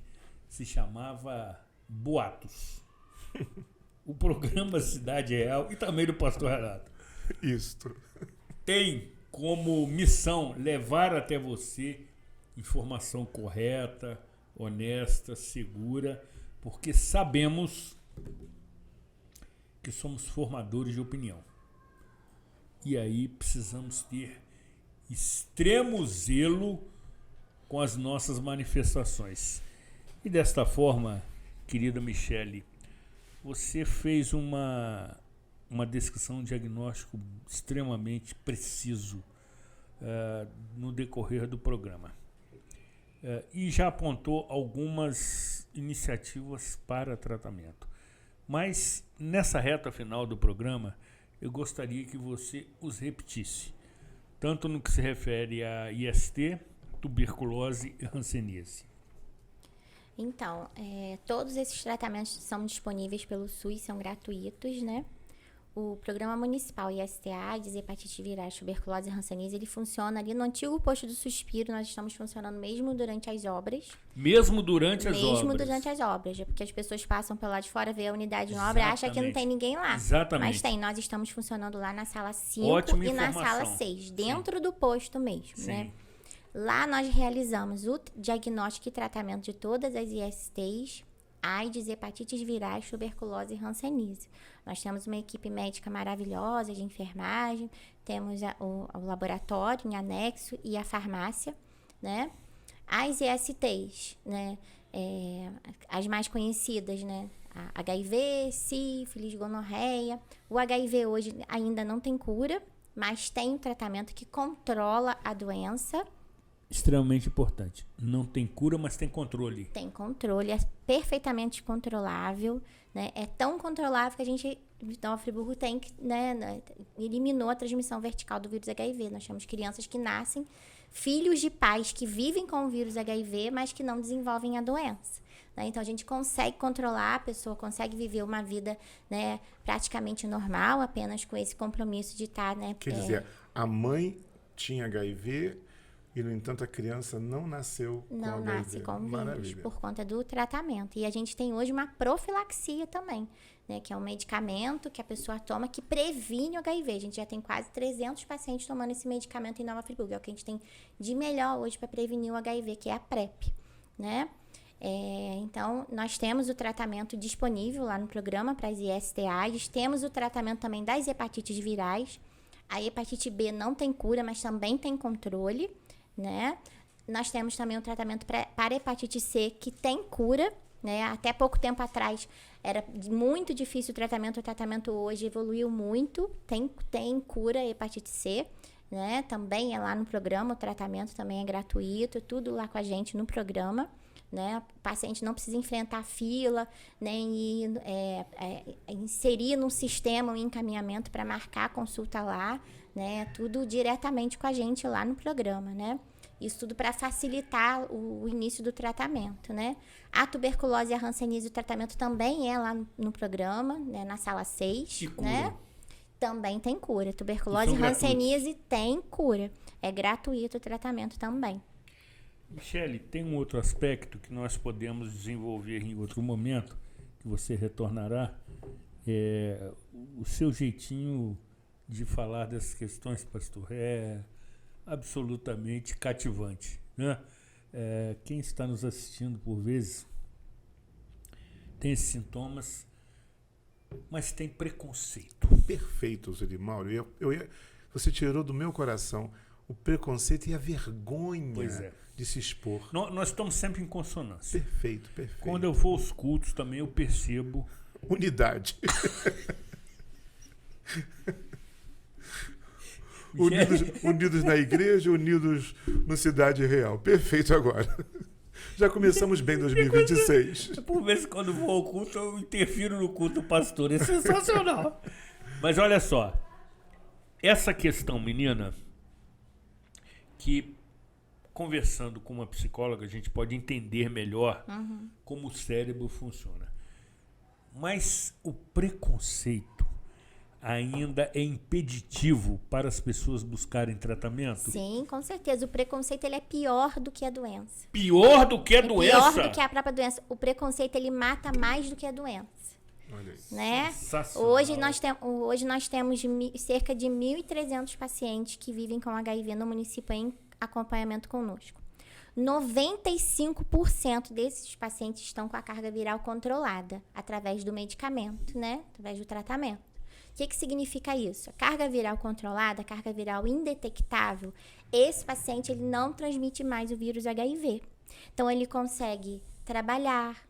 se chamava boatos. O programa Cidade Real e também do Pastor Renato Isto. tem como missão levar até você informação correta, honesta, segura, porque sabemos que somos formadores de opinião. E aí precisamos ter extremo zelo com as nossas manifestações. E desta forma, querida Michele, você fez uma descrição, um diagnóstico extremamente preciso no decorrer do programa. E já apontou algumas iniciativas para tratamento. Mas nessa reta final do programa, eu gostaria que você os repetisse, tanto no que se refere a IST, tuberculose e hanseníase. Então, todos esses tratamentos são disponíveis pelo SUS, são gratuitos, né? O Programa Municipal IST, AIDS, hepatite virais, tuberculose e hanseníase, ele funciona ali no antigo posto do Suspiro. Nós estamos funcionando mesmo durante as obras. Mesmo durante as obras? Mesmo durante as obras, porque as pessoas passam pelo lado de fora, vê a unidade em obra e acham que não tem ninguém lá. Exatamente. Mas tem, nós estamos funcionando lá na sala 5 Ótima e na informação. sala 6, dentro do posto mesmo, Sim. né? Lá nós realizamos o diagnóstico e tratamento de todas as ISTs, AIDS, hepatites virais, tuberculose e hanseníase. Nós temos uma equipe médica maravilhosa de enfermagem, temos o laboratório em anexo e a farmácia, né? As ISTs, né? As mais conhecidas, né? A HIV, sífilis, gonorreia. O HIV hoje ainda não tem cura, mas tem um tratamento que controla a doença. Extremamente importante. Não tem cura, mas tem controle. Tem controle, é perfeitamente controlável, né? É tão controlável que a gente, Nova Friburgo, tem que, né, eliminou a transmissão vertical do vírus HIV. Nós temos crianças que nascem, filhos de pais que vivem com o vírus HIV, mas que não desenvolvem a doença. Né? Então, a gente consegue controlar, a pessoa consegue viver uma vida, né, praticamente normal, apenas com esse compromisso de estar, né? Quer dizer, a mãe tinha HIV e, no entanto, a criança não nasceu com HIV. Não nasce com vírus, Maravilha. por conta do tratamento. E a gente tem hoje uma profilaxia também, né, que é um medicamento que a pessoa toma que previne o HIV. A gente já tem quase 300 pacientes tomando esse medicamento em Nova Friburgo. É o que a gente tem de melhor hoje para prevenir o HIV, que é a PrEP, né? Então, nós temos o tratamento disponível lá no programa para as ISTAs, temos o tratamento também das hepatites virais. A hepatite B não tem cura, mas também tem controle, né? Nós temos também um tratamento para a hepatite C que tem cura, né? Até pouco tempo atrás era muito difícil o tratamento hoje evoluiu muito, tem cura a hepatite C, né? Também é lá no programa, o tratamento também é gratuito, tudo lá com a gente no programa, né? O paciente não precisa enfrentar fila, nem inserir num sistema um encaminhamento para marcar a consulta lá, né? Tudo diretamente com a gente lá no programa, né? Isso tudo para facilitar o início do tratamento, né? A tuberculose e a hanseníase, o tratamento também é lá no programa, né? Na sala 6, né? Também tem cura. Tuberculose e hanseníase tem cura. É gratuito o tratamento também. Michele, tem um outro aspecto que nós podemos desenvolver em outro momento, que você retornará, o seu jeitinho de falar dessas questões, pastor, é absolutamente cativante, né? Quem está nos assistindo, por vezes, tem esses sintomas, mas tem preconceito. Perfeito, Zurimauro. Você tirou do meu coração o preconceito e a vergonha de se expor. Nós estamos sempre em consonância. Perfeito. Quando eu vou aos cultos também eu percebo... Unidade. Unidos na igreja, unidos no Cidade Real. Perfeito agora. Já começamos bem 2026. Por vezes, quando vou ao culto, eu interfiro no culto, pastor. É sensacional. Mas olha só. Essa questão, menina, que conversando com uma psicóloga, a gente pode entender melhor como o cérebro funciona. Mas o preconceito ainda é impeditivo para as pessoas buscarem tratamento? Sim, com certeza. O preconceito ele é pior do que a doença. Pior do que a doença? Pior do que a própria doença. O preconceito ele mata mais do que a doença. Olha isso. Né? Hoje nós temos cerca de 1.300 pacientes que vivem com HIV no município em acompanhamento conosco. 95% desses pacientes estão com a carga viral controlada através do medicamento, né? Através do tratamento. O que significa isso? A carga viral controlada, a carga viral indetectável, esse paciente ele não transmite mais o vírus HIV. Então, ele consegue trabalhar,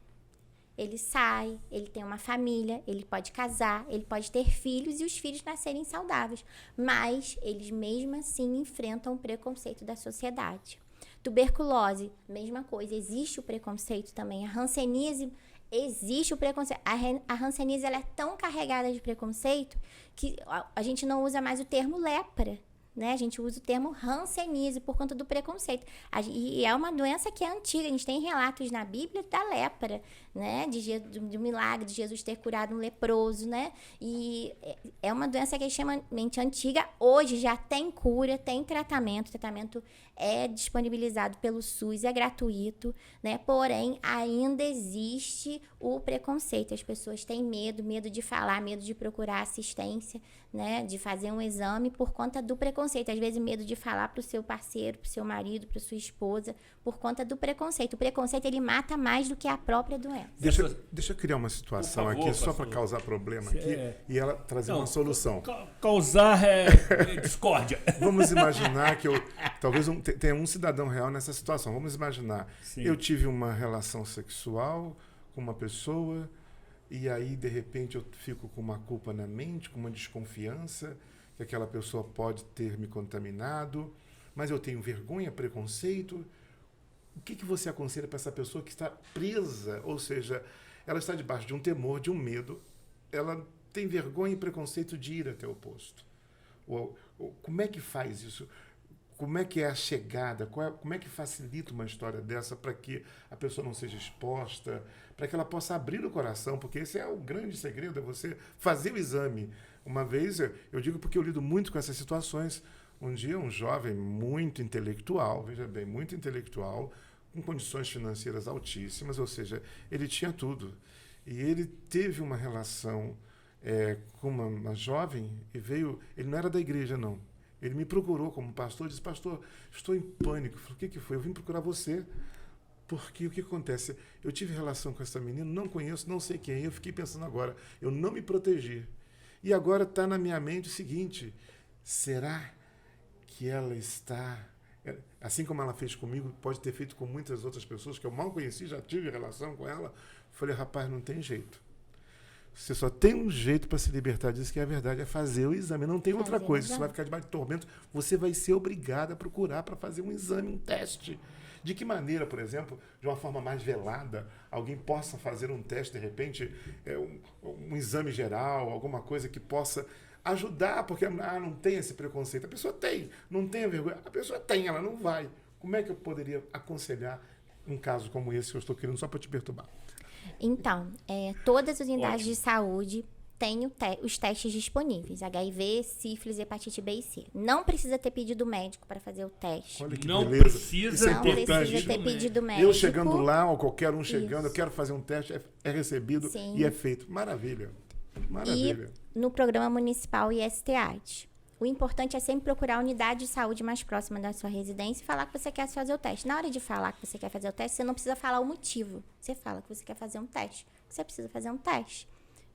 ele sai, ele tem uma família, ele pode casar, ele pode ter filhos e os filhos nascerem saudáveis. Mas eles mesmo assim enfrentam o preconceito da sociedade. Tuberculose, mesma coisa, existe o preconceito também. A hanseníase, existe o preconceito. A hanseníase ela é tão carregada de preconceito que a gente não usa mais o termo lepra, né? A gente usa o termo hanseníase por conta do preconceito. E é uma doença que é antiga. A gente tem relatos na Bíblia da lepra, né? Do milagre de Jesus ter curado um leproso, né? E é uma doença que é extremamente antiga. Hoje já tem cura, tem tratamento. O tratamento é disponibilizado pelo SUS, é gratuito, né? Porém, ainda existe o preconceito. As pessoas têm medo de falar, medo de procurar assistência, né? De fazer um exame por conta do preconceito. Às vezes, medo de falar para o seu parceiro, para o seu marido, para sua esposa, por conta do preconceito. O preconceito, ele mata mais do que a própria doença. Deixa eu criar uma situação aqui, só para causar problema aqui, e ela trazer uma solução. Causar discórdia. Vamos imaginar que talvez tenha um cidadão real nessa situação. Vamos imaginar, eu tive uma relação sexual com uma pessoa, e aí, de repente, eu fico com uma culpa na mente, com uma desconfiança, que aquela pessoa pode ter me contaminado, mas eu tenho vergonha, preconceito. O que você aconselha para essa pessoa que está presa? Ou seja, ela está debaixo de um temor, de um medo, ela tem vergonha e preconceito de ir até o posto. Como é que faz isso? Como é que é a chegada? Como é que facilita uma história dessa para que a pessoa não seja exposta, para que ela possa abrir o coração? Porque esse é o grande segredo, é você fazer o exame. Uma vez, eu digo porque eu lido muito com essas situações. Um dia, um jovem muito intelectual, veja bem, muito intelectual, com condições financeiras altíssimas, ou seja, ele tinha tudo. E ele teve uma relação com uma jovem e ele não era da igreja, não. Ele me procurou como pastor, disse, pastor, estou em pânico. Eu falei, o que foi? Eu vim procurar você, porque o que acontece? Eu tive relação com essa menina, não conheço, não sei quem é, eu fiquei pensando agora, eu não me protegi. E agora está na minha mente o seguinte, será que ela está, assim como ela fez comigo, pode ter feito com muitas outras pessoas que eu mal conheci, já tive relação com ela? Eu falei, rapaz, não tem jeito. Você só tem um jeito para se libertar disso, que é a verdade, é fazer o exame. Não tem outra coisa. Você vai ficar debaixo de tormento, você vai ser obrigado a procurar para fazer um exame, um teste. De que maneira, por exemplo, de uma forma mais velada, alguém possa fazer um teste, de repente, um exame geral, alguma coisa que possa ajudar, porque não tem esse preconceito. A pessoa tem, não tem a vergonha. A pessoa tem, ela não vai. Como é que eu poderia aconselhar um caso como esse que eu estou querendo só para te perturbar? Então, todas as unidades de saúde têm os testes disponíveis. HIV, sífilis, hepatite B e C. Não precisa ter pedido médico para fazer o teste. Olha que Não beleza. precisa Não precisa ter pedido médico. Eu chegando lá, ou qualquer um chegando, eu quero fazer um teste, é recebido Sim. e é feito. Maravilha. Maravilha. E no programa municipal ISTAD. O importante é sempre procurar a unidade de saúde mais próxima da sua residência e falar que você quer fazer o teste. Na hora de falar que você quer fazer o teste, você não precisa falar o motivo. Você fala que você quer fazer um teste. Você precisa fazer um teste.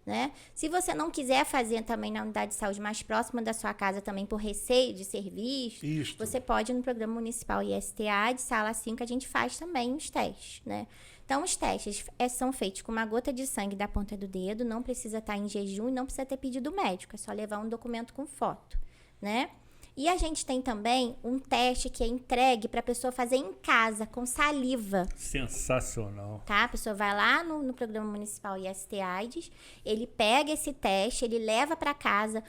Né? Se você não quiser fazer também na unidade de saúde mais próxima da sua casa, também por receio de ser visto, você pode ir no programa municipal ISTAD, sala 5, a gente faz também os testes. Né? Então, os testes são feitos com uma gota de sangue da ponta do dedo, não precisa estar em jejum e não precisa ter pedido médico, é só levar um documento com foto. Né? E a gente tem também um teste que é entregue para a pessoa fazer em casa, com saliva. Sensacional. Tá? A pessoa vai lá no programa municipal ISTAIDS, ele pega esse teste, ele leva para casa,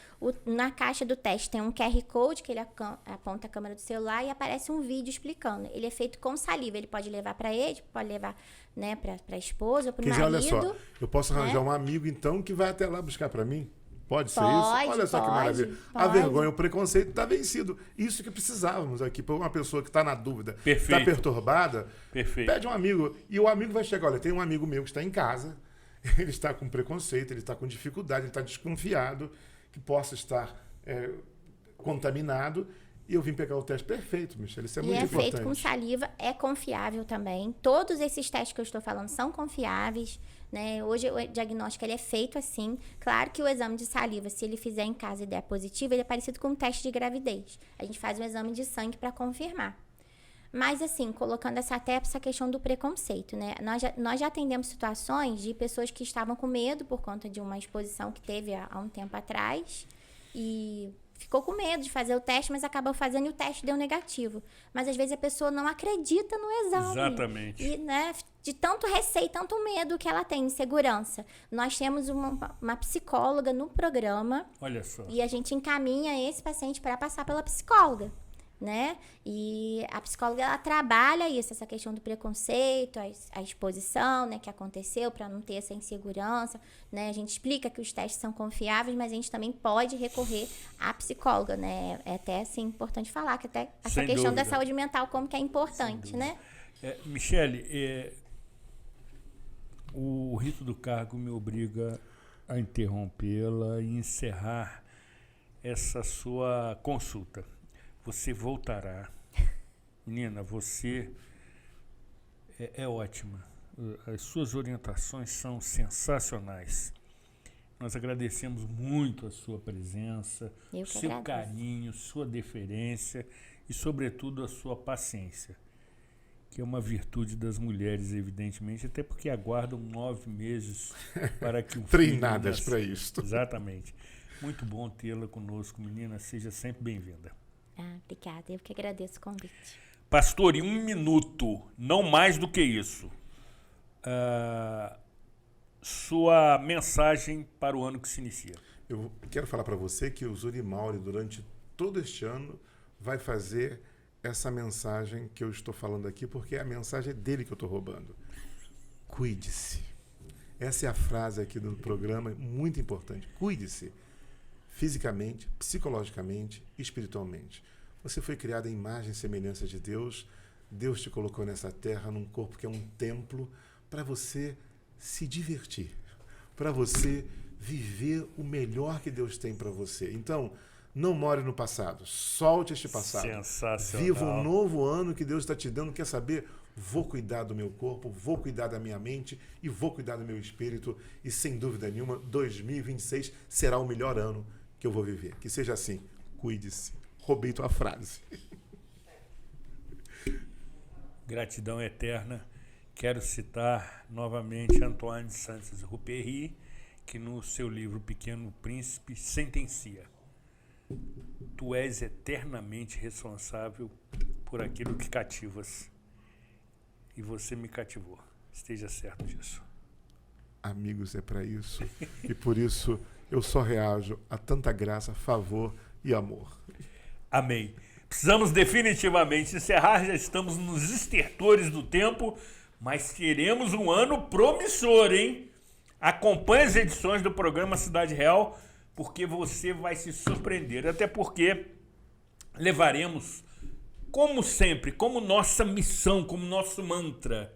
na caixa do teste tem um QR Code que ele aponta a câmera do celular e aparece um vídeo explicando. Ele é feito com saliva, ele pode levar para ele, pode levar, né, para a esposa ou para o marido. Olha só, eu posso arranjar um amigo então que vai até lá buscar para mim? Pode ser isso? Olha só que maravilha. A vergonha, o preconceito está vencido. Isso que precisávamos aqui. Para uma pessoa que está na dúvida, está perturbada, pede um amigo. E o amigo vai chegar. Olha, tem um amigo meu que está em casa, ele está com preconceito, ele está com dificuldade, ele está desconfiado que possa estar contaminado. E eu vim pegar o teste perfeito, Michele. Isso é muito importante. E é feito com saliva, é confiável também. Todos esses testes que eu estou falando são confiáveis. Né? Hoje o diagnóstico ele é feito assim. Claro que o exame de saliva, se ele fizer em casa e der positivo, ele é parecido com um teste de gravidez. A gente faz um exame de sangue para confirmar. Mas assim, colocando essa questão do preconceito, né? Nós já atendemos situações de pessoas que estavam com medo por conta de uma exposição que teve há um tempo atrás e ficou com medo de fazer o teste, mas acabou fazendo e o teste deu negativo. Mas às vezes a pessoa não acredita no exame. Exatamente. E, né, de tanto receio, tanto medo que ela tem, insegurança. Nós temos uma psicóloga no programa. Olha só. E a gente encaminha esse paciente para passar pela psicóloga. Né? E a psicóloga ela trabalha isso, essa questão do preconceito, a exposição, né, que aconteceu para não ter essa insegurança, né? A gente explica que os testes são confiáveis, mas a gente também pode recorrer à psicóloga, né? É até assim importante falar que até essa questão da saúde mental como que é importante, né? Michele, o rito do cargo me obriga a interrompê-la e encerrar essa sua consulta. Você voltará. Menina, você é ótima. As suas orientações são sensacionais. Nós agradecemos muito a sua presença, seu carinho, sua deferência e, sobretudo, a sua paciência, que é uma virtude das mulheres, evidentemente, até porque aguardam 9 meses para que o treinadas para isso. Exatamente. Muito bom tê-la conosco, menina. Seja sempre bem-vinda. Obrigada, eu que agradeço o convite. Pastor, em 1 minuto, não mais do que isso, sua mensagem para o ano que se inicia. Eu quero falar para você que o Zuri Mauri, durante todo este ano, vai fazer essa mensagem que eu estou falando aqui, porque é a mensagem dele que eu estou roubando. Cuide-se. Essa é a frase aqui do programa, muito importante. Cuide-se. Fisicamente, psicologicamente, espiritualmente. Você foi criado à imagem e semelhança de Deus. Deus te colocou nessa terra, num corpo que é um templo, para você se divertir, para você viver o melhor que Deus tem para você. Então, não more no passado, solte este passado. Sensacional. Viva um novo ano que Deus está te dando. Quer saber? Vou cuidar do meu corpo, vou cuidar da minha mente e vou cuidar do meu espírito. E, sem dúvida nenhuma, 2026 será o melhor ano que eu vou viver. Que seja assim. Cuide-se. Roubei tua frase. Gratidão eterna. Quero citar novamente Antoine de Saint-Exupéry, que no seu livro Pequeno Príncipe sentencia: tu és eternamente responsável por aquilo que cativas. E você me cativou. Esteja certo disso. Amigos, é para isso. E por isso eu só reajo a tanta graça, favor e amor. Amém. Precisamos definitivamente encerrar, já estamos nos estertores do tempo, mas teremos um ano promissor, hein? Acompanhe as edições do programa Cidade Real, porque você vai se surpreender, até porque levaremos, como sempre, como nossa missão, como nosso mantra,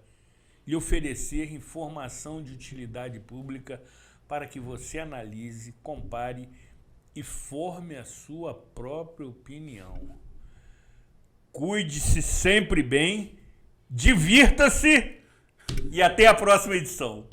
lhe oferecer informação de utilidade pública para que você analise, compare e forme a sua própria opinião. Cuide-se sempre bem, divirta-se e até a próxima edição.